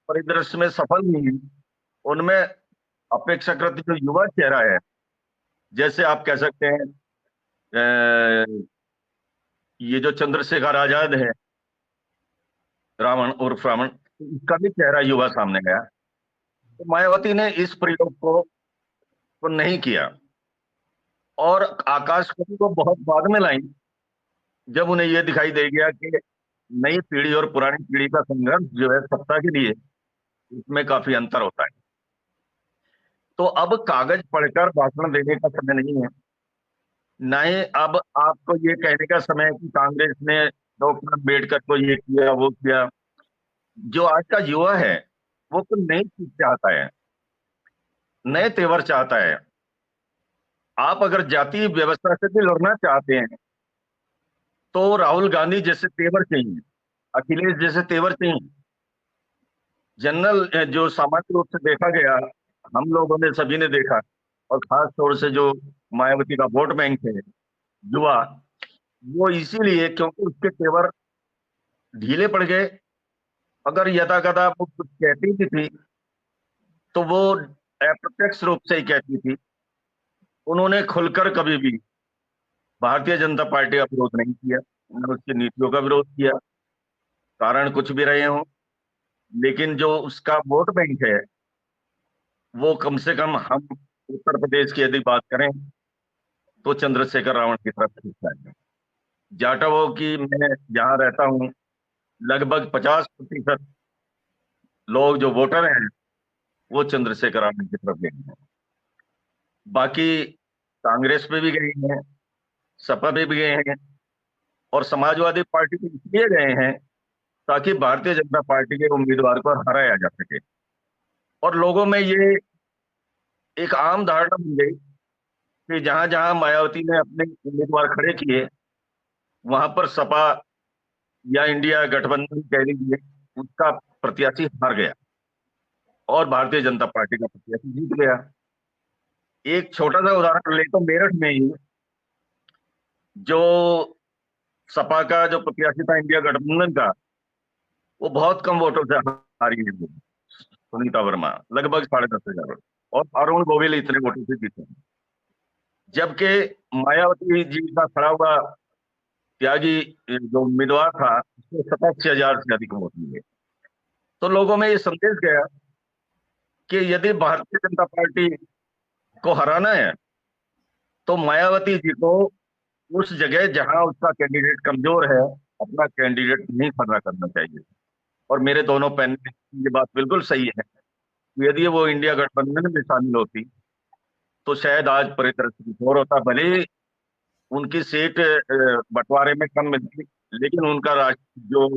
परिदृश्य में सफल हुई, उनमें अपेक्षाकृत जो युवा चेहरा है, जैसे आप कह सकते हैं ये जो चंद्रशेखर आजाद है, रावण उर्फ रावण, इसका भी चेहरा युवा सामने गया। तो मायावती ने इस प्रयोग को नहीं किया, और आकाशवाणी को बहुत बाद में लाई, जब उन्हें यह दिखाई दे गया कि नई पीढ़ी और पुरानी पीढ़ी का संघर्ष जो है सत्ता के लिए, इसमें काफी अंतर होता है। तो अब कागज पढ़कर भाषण देने का समय नहीं है, न ही अब आपको ये कहने का समय है कि कांग्रेस ने डॉक्टर अम्बेडकर को ये किया वो किया। जो आज का युवा है वो तो नई चीज चाहता है, नए तेवर चाहता है। आप अगर जातीय व्यवस्था से भी लड़ना चाहते हैं तो राहुल गांधी जैसे तेवर चाहिए, अखिलेश जैसे तेवर चाहिए। जनरल जो सामान्य रूप से देखा गया, हम लोगों ने सभी ने देखा, और खास तौर से जो मायावती का वोट बैंक है युवा, वो इसीलिए क्योंकि उसके तेवर ढीले पड़ गए। अगर यदा कदा वो कुछ कहती भी थी तो वो अप्रत्यक्ष रूप से ही कहती थी। उन्होंने खुलकर कभी भी भारतीय जनता पार्टी का विरोध नहीं किया, उन्होंने उसकी नीतियों का विरोध किया, कारण कुछ भी रहे हों। लेकिन जो उसका वोट बैंक है वो कम से कम हम उत्तर प्रदेश की यदि बात करें तो चंद्रशेखर रावण की तरफ खींचता है। जाटवों की मैं जहां रहता हूं लगभग 50% लोग जो वोटर हैं वो चंद्रशेखर रावण की तरफ गए हैं। बाकी कांग्रेस पे भी गए हैं, सपा पे भी गए हैं, और समाजवादी पार्टी पे इसलिए गए हैं ताकि भारतीय जनता पार्टी के उम्मीदवार को हराया जा सके। और लोगों में ये एक आम धारणा बन गई कि जहां जहां मायावती ने अपने उम्मीदवार खड़े किए वहां पर सपा या इंडिया गठबंधन कह लीजिए उसका प्रत्याशी हार गया और भारतीय जनता पार्टी का प्रत्याशी जीत गया। एक छोटा सा उदाहरण ले तो मेरठ में ही जो सपा का जो प्रत्याशी था इंडिया गठबंधन का, वो बहुत कम वोटों से हारी है, सुनीता वर्मा लगभग 10,500 और अरुण गोविल इतने वोटों से जीते। जबकि मायावती जी का खड़ा हुआ त्यागी जो उम्मीदवार था उसको 87,000 से अधिक वोट मिले। तो लोगों में ये संदेश गया कि यदि भारतीय जनता पार्टी को हराना है तो मायावती जी को उस जगह जहां उसका कैंडिडेट कमजोर है अपना कैंडिडेट नहीं खड़ा करना चाहिए। और मेरे दोनों पैनल ये बात बिल्कुल सही है, यदि वो इंडिया गठबंधन में शामिल होती तो शायद आज परिदृश्य कुछ और होता। भले ही उनकी सीट बंटवारे में कम मिलती, लेकिन उनका जो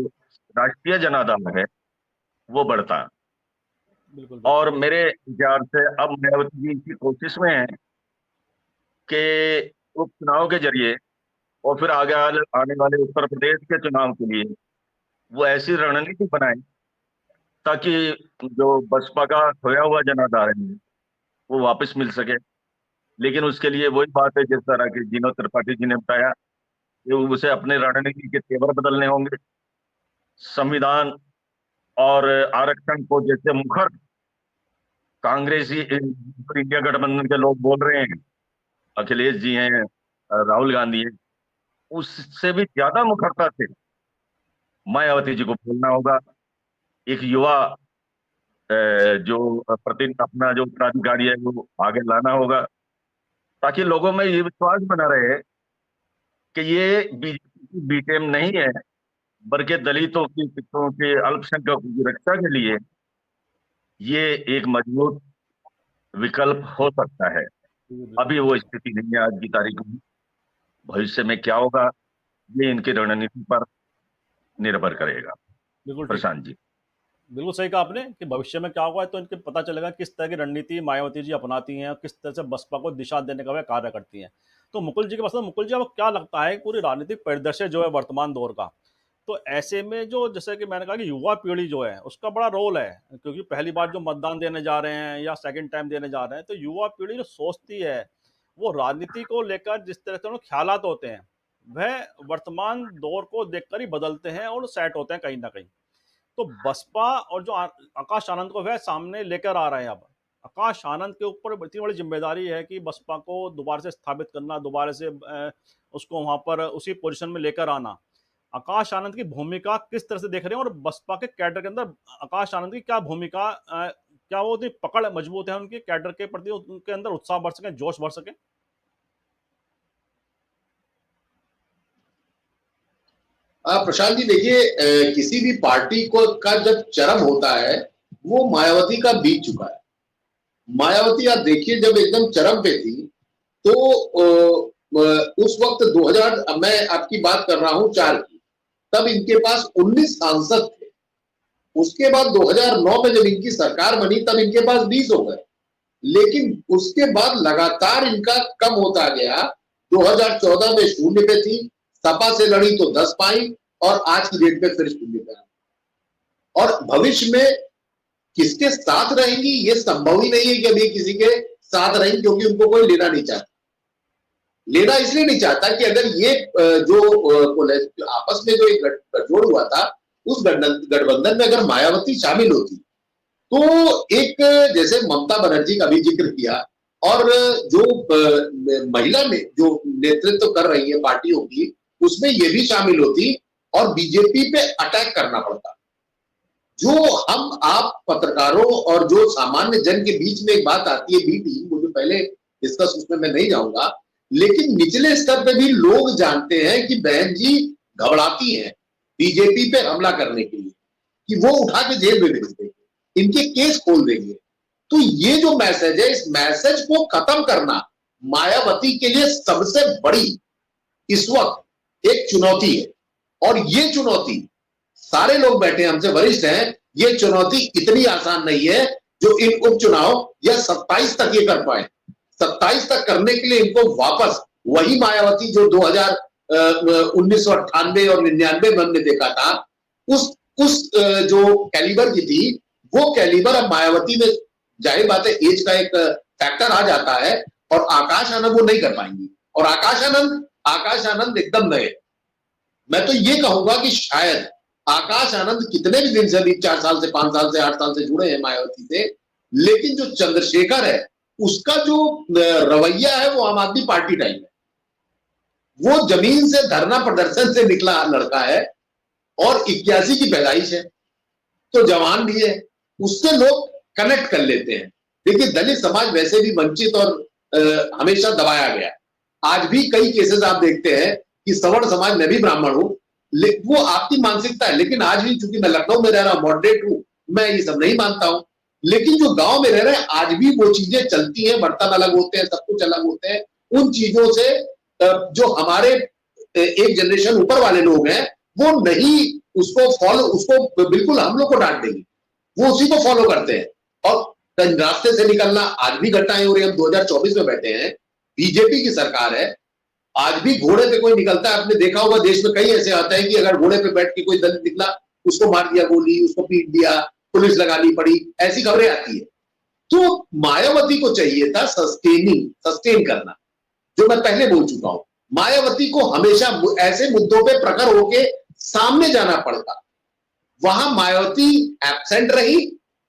राष्ट्रीय जनाधार है वो बढ़ता। बिल्कुल और मेरे विचार से अब मायावती जी की कोशिश में है कि उपचुनाव के जरिए और फिर आने वाले उत्तर प्रदेश के चुनाव के लिए वो ऐसी रणनीति बनाए ताकि जो बसपा का खोया हुआ जनाधार है वो वापस मिल सके। लेकिन उसके लिए वही बात है, जिस तरह की जीनत त्रिपाठी जी ने बताया, कि उसे अपने रणनीति के तेवर बदलने होंगे। संविधान और आरक्षण को जैसे मुखर कांग्रेसी इंडिया गठबंधन के लोग बोल रहे हैं, अखिलेश जी हैं, राहुल गांधी है, उससे भी ज्यादा मुखरता से मायावती जी को बोलना होगा। एक युवा जो अपना जो उत्तराधिकारी है वो आगे लाना होगा, ताकि लोगों में ये विश्वास बना रहे कि ये बीजेपी की बी टीम नहीं है, बल्कि दलितों की, पिछड़ों के, अल्पसंख्यकों की रक्षा के लिए ये एक मजबूत विकल्प हो सकता है। अभी वो स्थिति नहीं है आज की तारीख में। भविष्य में क्या होगा ये इनकी रणनीति पर निर्भर करेगा। बिल्कुल ठीक, प्रशांत जी। बिल्कुल सही कहा आपने कि भविष्य में क्या होगा तो इनके पता चलेगा किस तरह की रणनीति मायावती जी अपनाती हैं और किस तरह से बसपा को दिशा देने का वह कार्य करती हैं। तो मुकुल जी के पास, मुकुल जी, आपको क्या लगता है पूरी राजनीतिक परिदृश्य जो है वर्तमान दौर का, तो ऐसे में जो जैसे कि मैंने कहा कि युवा पीढ़ी जो है उसका बड़ा रोल है, क्योंकि पहली बार जो मतदान देने जा रहे हैं या सेकंड टाइम देने जा रहे हैं, तो युवा पीढ़ी जो सोचती है वो राजनीति को लेकर जिस तरह से उनके ख्यालात होते हैं वह वर्तमान दौर को देखकर ही बदलते हैं और सेट होते हैं कहीं ना कहीं। तो बसपा और जो आकाश आनंद को वह सामने लेकर आ रहे हैं, अब आकाश आनंद के ऊपर इतनी बड़ी जिम्मेदारी है कि बसपा को दोबारा से स्थापित करना, दोबारा से उसको वहां पर उसी पोजीशन में लेकर आना। आकाश आनंद की भूमिका किस तरह से देख रहे हैं और बसपा के कैडर के अंदर आकाश आनंद की क्या भूमिका, क्या वो उतनी पकड़ मजबूत है उनके कैडर के प्रति, उनके अंदर उत्साह बढ़ सके, जोश बढ़ सके? प्रशांत जी देखिए, किसी भी पार्टी को का जब चरम होता है वो मायावती का बीत चुका है। मायावती आप देखिए जब एकदम चरम पे थी तो उस वक्त 2000, मैं आपकी बात कर रहा हूं 4 की, तब इनके पास 19 सांसद थे। उसके बाद 2009 में जब इनकी सरकार बनी तब इनके पास 20 हो गए, लेकिन उसके बाद लगातार इनका कम होता गया। 2014 में 0 पे थी, सपा से लड़ी तो 10 पाई और आज की डेट में फिर 0 पे आई। और भविष्य में किसके साथ रहेंगी ये संभव ही नहीं है कि अभी किसी के साथ रहेंगी, क्योंकि उनको कोई लेना नहीं चाहता। लेना इसलिए नहीं चाहता कि अगर ये जो आपस में जो एक गठजोड़ हुआ था उस गठबंधन में अगर मायावती शामिल होती तो एक, जैसे ममता बनर्जी का भी जिक्र किया, और जो महिला ने जो नेतृत्व कर रही है पार्टियों की उसमें ये भी शामिल होती और बीजेपी पे अटैक करना पड़ता। जो हम आप पत्रकारों और जो सामान्य जन के बीच में एक बात आती है बी टीम, मुझे पहले डिस्कस उसमें मैं नहीं जाऊंगा, लेकिन निचले स्तर पे भी लोग जानते हैं कि बहन जी घबराती हैं बीजेपी पे हमला करने के लिए कि वो उठा के जेल में भेज देंगे, इनके केस खोल देंगे। तो ये जो मैसेज है, इस मैसेज को खत्म करना मायावती के लिए सबसे बड़ी इस वक्त एक चुनौती है। और ये चुनौती, सारे लोग बैठे हमसे वरिष्ठ हैं, ये चुनौती इतनी आसान नहीं है जो इन उपचुनाव या 27 तक ये कर पाए। 27 तक करने के लिए इनको वापस वही मायावती जो 1998 और 99 में हमने देखा था, उस जो कैलिबर की थी, वो कैलिबर अब मायावती में, जाहिर बात है एज का एक फैक्टर आ जाता है, और आकाश आनंद वो नहीं कर पाएंगी। और आकाश आनंद एकदम नए। मैं तो ये कहूंगा कि शायद आकाश आनंद कितने भी दिन से, अभी 4 साल से, 5 साल से, 8 साल से जुड़े हैं मायावती से, लेकिन जो चंद्रशेखर है उसका जो रवैया है वो आम आदमी पार्टी टाइप है। वो जमीन से धरना प्रदर्शन से निकला लड़का है और 81 की पैदाइश है, तो जवान भी है, उससे लोग कनेक्ट कर लेते हैं। देखिए दलित समाज वैसे भी वंचित और हमेशा दबाया गया। आज भी कई केसेस आप देखते हैं कि सवर्ण समाज, मैं भी ब्राह्मण हूं, वो आपकी मानसिकता है, लेकिन आज भी चूंकि मैं लखनऊ में रह रहा हूं, मॉडरेट हूं, मैं ये सब नहीं मानता हूं, लेकिन जो गांव में रह रहे हैं आज भी वो चीजें चलती हैं, बर्तन अलग होते हैं, सब कुछ अलग होते हैं। उन चीजों से जो हमारे एक जनरेशन ऊपर वाले लोग हैं वो नहीं उसको फॉलो, उसको बिल्कुल हम लोग को डांट देंगे, वो उसी को फॉलो करते हैं और रास्ते से निकलना। आज भी घटनाएं हो रही है, हम 2024 में बैठे हैं, बीजेपी की सरकार है, आज भी घोड़े पे कोई निकलता है। आपने देखा होगा देश में कई ऐसे आता है कि अगर घोड़े पे बैठ के कोई दलित निकला, उसको मार दिया गोली, उसको पीट दिया, पुलिस लगानी पड़ी, ऐसी खबरें आती है। तो मायावती को चाहिए था सस्टेन करना, जो मैं पहले बोल चुका हूं। मायावती को हमेशा ऐसे मुद्दों पे प्रखर होके सामने जाना पड़ता। वहां मायावती एब्सेंट रही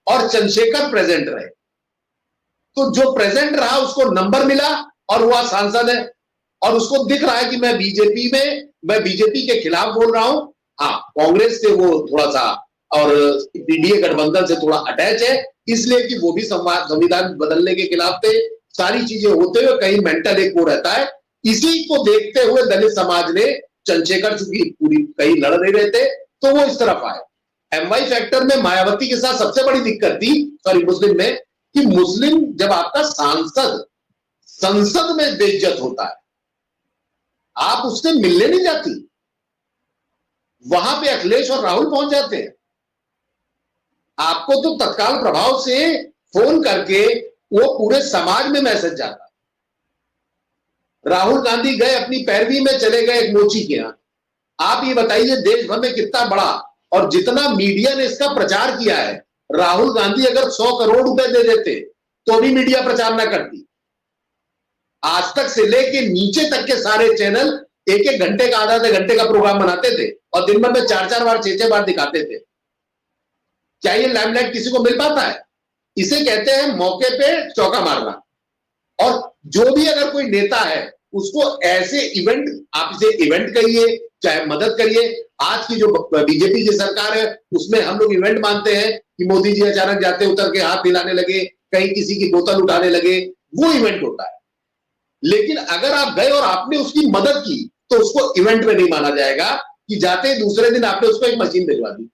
और चंद्रशेखर प्रेजेंट रहे। तो जो प्रेजेंट रहा उसको नंबर मिला और वह सांसद है, और उसको दिख रहा है कि मैं बीजेपी के खिलाफ बोल रहा हूं। हाँ, कांग्रेस से वो थोड़ा सा और पीडीए गठबंधन से थोड़ा अटैच है, इसलिए कि वो भी संविधान बदलने के खिलाफ थे। सारी चीजें होते हुए कहीं मेंटल एक वो रहता है। इसी को देखते हुए दलित समाज ने, चंद्रशेखर चूंकि पूरी कहीं लड़ नहीं रहे थे, तो वो इस तरफ आए। एमवाई फैक्टर में मायावती के साथ सबसे बड़ी दिक्कत थी, सॉरी मुस्लिम में, कि मुस्लिम जब आपका सांसद संसद में बेइज्जत होता है, आप उससे मिलने नहीं जाती, वहां पे अखिलेश और राहुल पहुंच जाते हैं। आपको तो तत्काल प्रभाव से फोन करके वो पूरे समाज में मैसेज जाता। राहुल गांधी गए, अपनी पैरवी में चले गए एक मोची के यहां। आप ये बताइए देश भर में कितना बड़ा, और जितना मीडिया ने इसका प्रचार किया है, राहुल गांधी अगर 100 करोड़ रुपए दे देते तो भी मीडिया प्रचार ना करती। आज तक से लेके नीचे तक के सारे चैनल एक एक घंटे का, आधा आधा घंटे का प्रोग्राम बनाते थे और दिन भर में 4-4 बार 6-6 बार दिखाते थे। क्या ये लाइमलाइट किसी को मिल पाता है? इसे कहते हैं मौके पे चौका मारना। और जो भी अगर कोई नेता है उसको ऐसे इवेंट, आप इसे इवेंट कहिए चाहे मदद करिए, आज की जो बीजेपी की सरकार है उसमें हम लोग इवेंट मानते हैं कि मोदी जी अचानक जाते उतर के हाथ हिलाने लगे, कहीं किसी की बोतल उठाने लगे, वो इवेंट होता है। लेकिन अगर आप गए और आपने उसकी मदद की तो उसको इवेंट में नहीं माना जाएगा कि जाते दूसरे दिन आपने उसको एक मशीन भिजवा दी।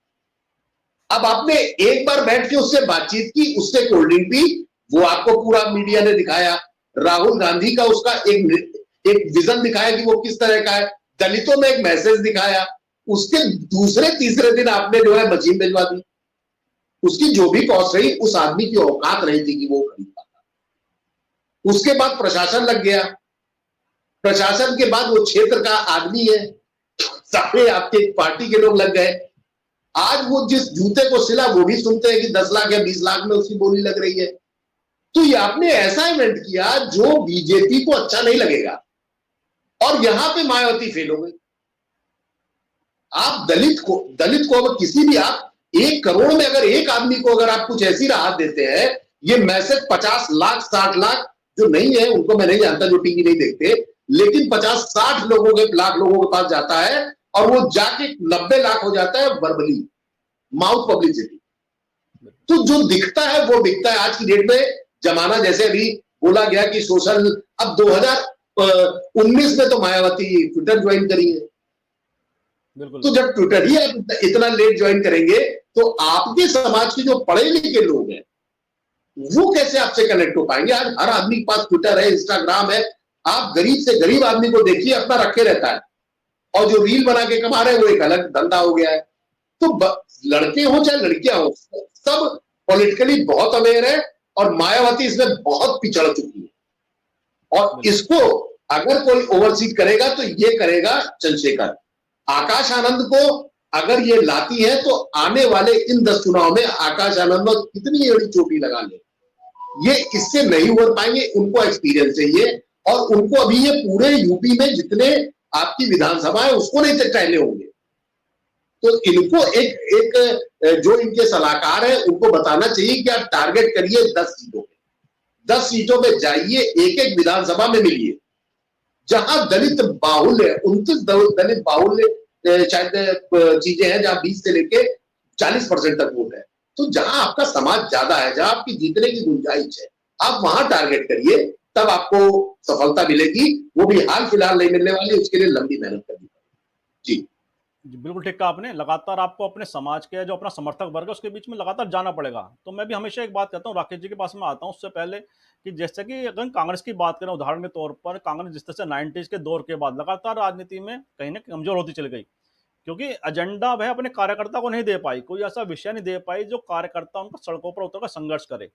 अब आपने एक बार बैठ के उससे बातचीत की, उससे कोल्ड ड्रिंक पी, वो आपको पूरा मीडिया ने दिखाया। राहुल गांधी का उसका एक विजन दिखाया कि वो किस तरह का है, दलितों में एक मैसेज दिखाया। उसके दूसरे तीसरे दिन आपने जो है मशीन भिजवा दी। उसकी जो भी कॉस्ट रही, उस आदमी की औकात नहीं थी कि वो खरीद पाता। उसके बाद प्रशासन लग गया, प्रशासन के बाद वो क्षेत्र का आदमी है, सारे आपके पार्टी के लोग लग गए। आज वो जिस जूते को सिला वो भी सुनते हैं कि 10 लाख या 20 लाख में उसकी बोली लग रही है। तो ये आपने ऐसा इवेंट किया जो बीजेपी को अच्छा नहीं लगेगा, और यहां पे मायावती फेल हो गई। आप दलित को अगर किसी भी, आप 1 करोड़ में अगर एक आदमी को अगर आप कुछ ऐसी राहत देते हैं, ये मैसेज 50 लाख 60 लाख जो नहीं है उनको मैं नहीं जानता, जो टीवी नहीं देखते, लेकिन 50-60 लाख लोगों के पास जाता है, और वो जाके 90 लाख हो जाता है वर्बली, माउथ पब्लिसिटी। तो जो दिखता है वो दिखता है। आज की डेट में जमाना, जैसे अभी बोला गया कि सोशल, अब 2019 में तो मायावती ट्विटर ज्वाइन करी है। तो जब ट्विटर ही आप इतना लेट ज्वाइन करेंगे तो आपके समाज के जो पढ़े लिखे लोग हैं वो कैसे आपसे कनेक्ट हो पाएंगे? आज हर आदमी के पास ट्विटर है, इंस्टाग्राम है। आप गरीब से गरीब आदमी को देखिए, अपना रखे रहता है, और जो रील बना के कमा रहे हैं वो एक अलग धंधा हो गया है। तो लड़के हो चाहे लड़कियां हो, सब पॉलिटिकली बहुत अवेयर है, और मायावती इसमें बहुत पिछड़ चुकी है। और इसको अगर कोई ओवरसीड करेगा तो ये करेगा चंद्रशेखर। आकाश आनंद को अगर ये लाती है तो आने वाले इन 10 चुनाव में आकाश आनंद को कितनी बड़ी चोटी लगा ले, ये इससे नहीं उभर पाएंगे। उनको एक्सपीरियंस चाहिए, और उनको अभी ये पूरे यूपी में जितने आपकी विधानसभा है उसको नहीं टहले होंगे। तो इनको एक जो इनके सलाहकार है उनको बताना चाहिए कि आप टारगेट करिए 10 सीटों पे, 10 सीटों पे जाइए, एक एक विधानसभा में मिलिए। जहां दलित बाहुल्य, 29 दलित बाहुल्य शायद चीजें हैं, जहां 20 से लेके 40% तक वोट है। तो जहां आपका समाज ज्यादा है, जहां आपकी जीतने की गुंजाइश है, आप वहां टारगेट करिए, तब आपको सफलता मिलेगी। वो भी हाल फिलहाल नहीं मिलने वाली, उसके लिए लंबी मेहनत करनी पड़ेगी। जी बिल्कुल ठीक कहा आपने। लगातार आपको अपने समाज के जो अपना समर्थक वर्ग है उसके बीच में लगातार जाना पड़ेगा। तो मैं भी हमेशा एक बात कहता हूँ, राकेश जी के पास में आता हूँ उससे पहले, कि जैसे कि अगर कांग्रेस की बात करें उदाहरण के तौर पर, कांग्रेस जिस तरह से 90s के दौर के बाद लगातार राजनीति में कहीं ना कहीं कमजोर होती चली गई, क्योंकि एजेंडा वह अपने कार्यकर्ता को नहीं दे पाई, कोई ऐसा विषय नहीं दे पाई जो कार्यकर्ता उनको सड़कों पर उतरकर संघर्ष करे।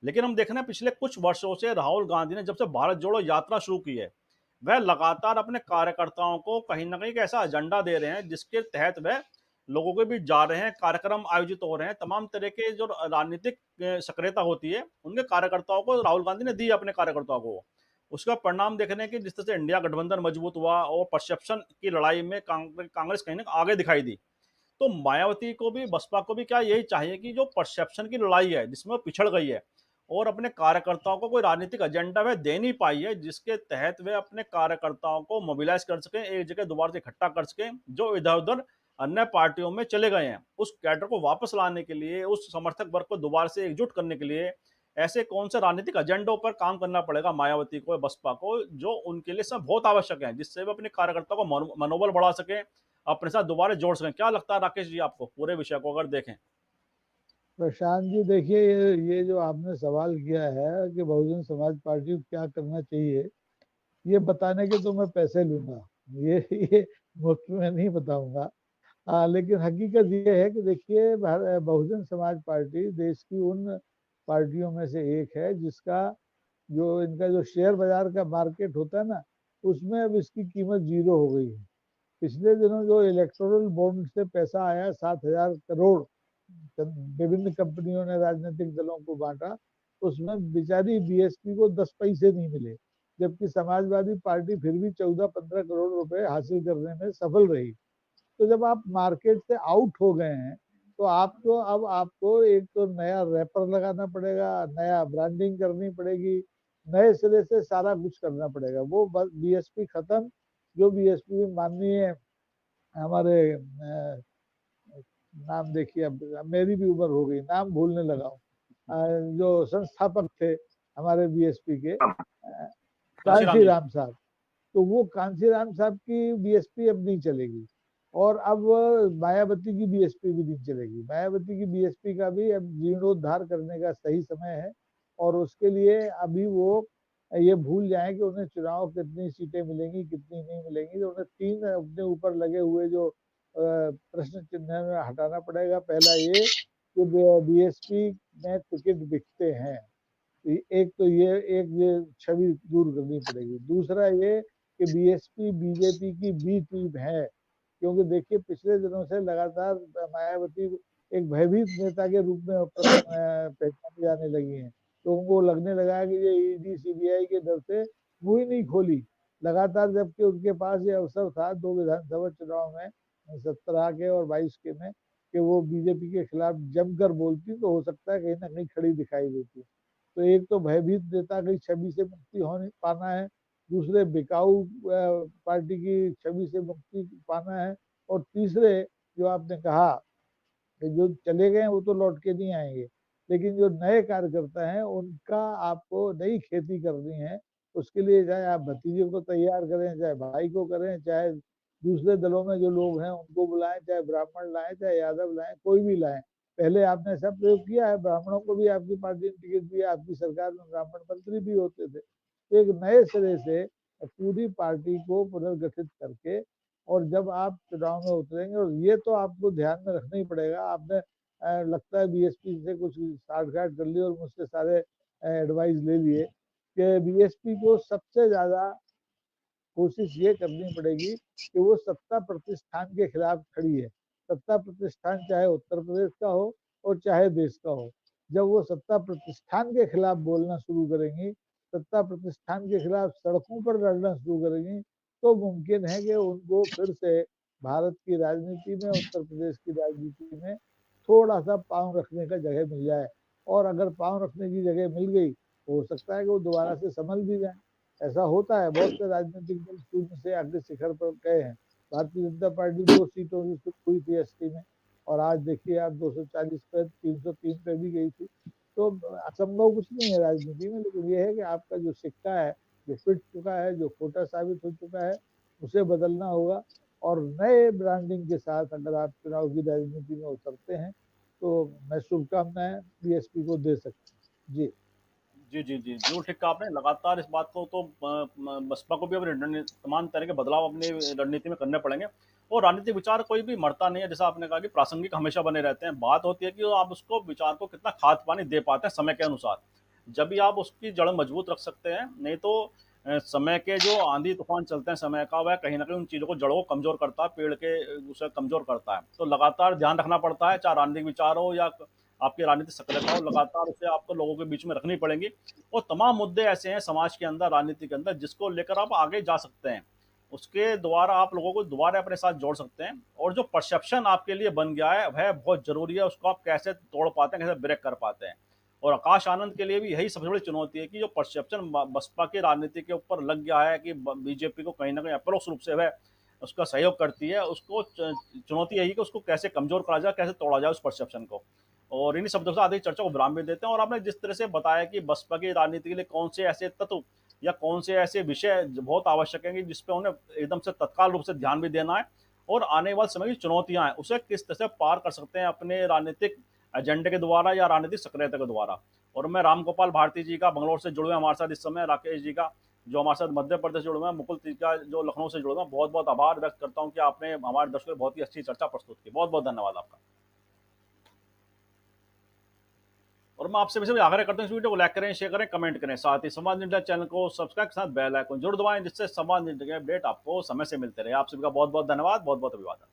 लेकिन हम देख रहे हैं पिछले कुछ वर्षों से राहुल गांधी ने जब से भारत जोड़ो यात्रा शुरू की है, वह लगातार अपने कार्यकर्ताओं को कहीं ना कहीं एक ऐसा एजेंडा दे रहे हैं जिसके तहत वह लोगों के बीच जा रहे हैं, कार्यक्रम आयोजित हो रहे हैं, तमाम तरह के जो राजनीतिक सक्रियता होती है उनके कार्यकर्ताओं को राहुल गांधी ने दी है अपने कार्यकर्ताओं को। उसका परिणाम देख रहे हैं कि जिस तरह से इंडिया गठबंधन मजबूत हुआ और परसेप्शन की लड़ाई में कांग्रेस कहीं ना आगे दिखाई दी। तो मायावती को भी, बसपा को भी क्या यही चाहिए कि जो परसेप्शन की लड़ाई है जिसमें वो पिछड़ गई है और अपने कार्यकर्ताओं को कोई राजनीतिक एजेंडा वह दे नहीं पाई है जिसके तहत वे अपने कार्यकर्ताओं को मोबिलाइज कर सकें, एक जगह दोबारा से इकट्ठा कर सकें, जो इधर उधर अन्य पार्टियों में चले गए हैं, उस कैडर को वापस लाने के लिए, उस समर्थक वर्ग को दोबारा से एकजुट करने के लिए ऐसे कौन से राजनीतिक एजेंडों पर काम करना पड़ेगा मायावती को, बसपा को, जो उनके लिए सब बहुत आवश्यक है, जिससे वे अपने कार्यकर्ताओं को मनोबल बढ़ा सके, अपने साथ दोबारा जोड़ सकें। क्या लगता है राकेश जी आपको पूरे विषय को अगर देखें? प्रशांत जी देखिए, ये जो आपने सवाल किया है कि बहुजन समाज पार्टी को क्या करना चाहिए, ये बताने के तो मैं पैसे लूंगा, ये मुफ्त में नहीं बताऊंगा। लेकिन हकीकत ये है कि देखिए, बहुजन समाज पार्टी देश की उन पार्टियों में से एक है जिसका जो इनका जो शेयर बाजार का मार्केट होता है ना, उसमें अब इसकी कीमत जीरो हो गई है। पिछले दिनों जो इलेक्टोरल बॉन्ड से पैसा आया 7,000 करोड़, विभिन्न कंपनियों ने राजनीतिक दलों को बांटा, उसमें बेचारी बीएसपी को 10 पैसे नहीं मिले, जबकि समाजवादी पार्टी फिर भी 14-15 करोड़ रुपए हासिल करने में सफल रही। तो जब आप मार्केट से आउट हो गए हैं तो आपको एक तो नया रैपर लगाना पड़ेगा, नया ब्रांडिंग करनी पड़ेगी, नए सिरे से सारा कुछ करना पड़ेगा। वो बस बीएसपी खत्म, जो बीएसपी में माननीय हमारे नाम देखिए, अब मेरी भी उम्र हो गई, नाम भूलने लगा हूँ, जो संस्थापक थे हमारे बीएसपी के, कांशीराम कांसी जी। राम साहब। तो वो कांसी राम साहब की बीएसपी अब नहीं चलेगी, और अब मायावती की बीएसपी भी नहीं चलेगी। मायावती की बीएसपी का भी अब जीर्णोद्धार करने का सही समय है, और उसके लिए अभी वो ये भूल जाए कि उन्हें चुनाव कितनी सीटें मिलेंगी, कितनी नहीं मिलेंगी। तो उन्हें 3 अपने ऊपर लगे हुए जो प्रश्न चिन्ह में हटाना पड़ेगा। पहला ये कि बीएसपी में टिकट बिकते हैं, एक तो ये छवि दूर करनी पड़ेगी। दूसरा ये कि बीएसपी बीजेपी की बी टीम है, क्योंकि देखिए पिछले दिनों से लगातार मायावती एक भयभीत नेता के रूप में पहचानी जाने लगी हैं। तो उनको लगने लगा कि ये ईडी सीबीआई के डर से मुंह ही नहीं खोली लगातार, जबकि उनके पास ये अवसर था 2 विधानसभा चुनाव में, 17 के और 22 के में, कि वो बीजेपी के खिलाफ जमकर बोलती तो हो सकता है कहीं ना कहीं खड़ी दिखाई देती। तो एक तो भयभीत नेता की छवि से मुक्ति होने पाना है, दूसरे बिकाऊ पार्टी की छवि से मुक्ति पाना है, और तीसरे जो आपने कहा कि जो चले गए वो तो लौट के नहीं आएंगे, लेकिन जो नए कार्यकर्ता हैं उनका आपको नई खेती करनी है। उसके लिए चाहे आप भतीजे को तैयार करें, चाहे भाई को करें, चाहे दूसरे दलों में जो लोग हैं उनको बुलाएं, चाहे ब्राह्मण लाएं, चाहे यादव लाएं, कोई भी लाएं। पहले आपने ऐसा प्रयोग किया है, ब्राह्मणों को भी आपकी पार्टी ने टिकट दिया, आपकी सरकार में ब्राह्मण मंत्री भी होते थे। तो एक नए सिरे से पूरी पार्टी को पुनर्गठित करके, और जब आप चुनाव में उतरेंगे, और ये तो आपको ध्यान में रखना ही पड़ेगा। आपने लगता है बीएसपी से कुछ साठ-गांठ कर ली और मुझसे सारे एडवाइस ले लिए, कि बीएसपी को सबसे ज्यादा कोशिश ये करनी पड़ेगी कि वो सत्ता प्रतिष्ठान के खिलाफ खड़ी है। सत्ता प्रतिष्ठान चाहे उत्तर प्रदेश का हो और चाहे देश का हो। जब वो सत्ता प्रतिष्ठान के खिलाफ बोलना शुरू करेंगी, सत्ता प्रतिष्ठान के खिलाफ सड़कों पर लड़ना शुरू करेंगी, तो मुमकिन है कि उनको फिर से भारत की राजनीति में, उत्तर प्रदेश की राजनीति में थोड़ा सा पांव रखने का जगह मिल जाए। और अगर पांव रखने की जगह मिल गई, हो सकता है कि वो दोबारा से संभल भी जाए। ऐसा होता है, बहुत से राजनीतिक दल शून्य से आगे शिखर पर गए हैं। भारतीय जनता पार्टी 2 सीटों से हुई थी एसटी में, और आज देखिए आप 240 पे, 303 पे भी गई थी। तो असंभव कुछ नहीं है राजनीति में, लेकिन यह है कि आपका जो सिक्का है, जो फिट चुका है, जो खोटा साबित हो चुका है, उसे बदलना होगा। और नए ब्रांडिंग के साथ अगर आप चुनाव की राजनीति में उतरते हैं, तो मैं शुभकामनाएं बीएसपी को दे सकता हूँ। जी। जी, बिल्कुल ठीक कहा आपने। लगातार इस बात को तो बसपा को भी अब तमाम तरह के बदलाव अपनी रणनीति में करने पड़ेंगे। और राजनीतिक विचार कोई भी मरता नहीं है, जैसा आपने कहा कि प्रासंगिक हमेशा बने रहते हैं। बात होती है कि आप उसको विचार को कितना खाद-पानी दे पाते हैं समय के अनुसार। जब भी आप उसकी जड़ मजबूत रख सकते हैं, नहीं तो समय के जो आंधी-तूफान चलते हैं समय का, वह कहीं न कहीं उन चीज़ों को जड़ों को कमज़ोर करता है, पेड़ के उसे कमज़ोर करता है। तो लगातार ध्यान रखना पड़ता है, चाहे राजनीतिक विचार हो या आपकी राजनीतिक सक्रियता हो, लगातार उसे आपको लोगों के बीच में रखनी पड़ेंगी। और तमाम मुद्दे ऐसे हैं समाज के अंदर, राजनीति के अंदर, जिसको लेकर आप आगे जा सकते हैं। उसके द्वारा आप लोगों को दोबारा अपने साथ जोड़ सकते हैं। और जो परसेप्शन आपके लिए बन गया है, वह बहुत ज़रूरी है। उसको आप कैसे तोड़ पाते हैं, कैसे ब्रेक कर पाते हैं। और आकाश आनंद के लिए भी यही सबसे बड़ी चुनौती है कि जो परसेप्शन बसपा की राजनीति के ऊपर लग गया है कि बीजेपी को कहीं न कहीं अप्रोक्ष रूप से वह उसका सहयोग करती है, उसको चुनौती यही है कि उसको कैसे कमज़ोर करा जाए, कैसे तोड़ा जाए उस परसेप्शन को। और इन्हीं शब्दों के साथ आज चर्चा को विराम भी देते हैं। और आपने जिस तरह से बताया कि बसपा की राजनीति के लिए कौन से ऐसे तत्व या कौन से ऐसे विषय बहुत आवश्यक हैं कि जिस पे उन्हें एकदम से तत्काल रूप से ध्यान भी देना है, और आने वाले समय की चुनौतियां हैं उसे किस तरह से पार कर सकते हैं अपने राजनीतिक एजेंडे के द्वारा या राजनीतिक सक्रियता के द्वारा। और मैं रामगोपाल भारती जी का बंगलौर से जुड़े हुए हमारे साथ इस समय, राकेश जी का जो हमारे साथ मध्य प्रदेश से जुड़े हुए हैं, मुकुल जी का जो लखनऊ से जुड़े हुए हैं, बहुत बहुत आभार व्यक्त करता हूँ कि आपने हमारे दर्शकों को बहुत ही अच्छी चर्चा प्रस्तुत की। बहुत बहुत धन्यवाद आपका। और मैं आपसे भी आग्रह करता हूँ इस वीडियो को लाइक करें, शेयर करें, कमेंट करें। साथ ही संवाद इंडिया चैनल को सब्सक्राइब के साथ बेल आइकन जरूर दबाएं, जिससे संवाद इंडिया के अपडेट आपको समय से मिलते रहे। आप सभी का बहुत बहुत धन्यवाद, बहुत बहुत अभिवादन।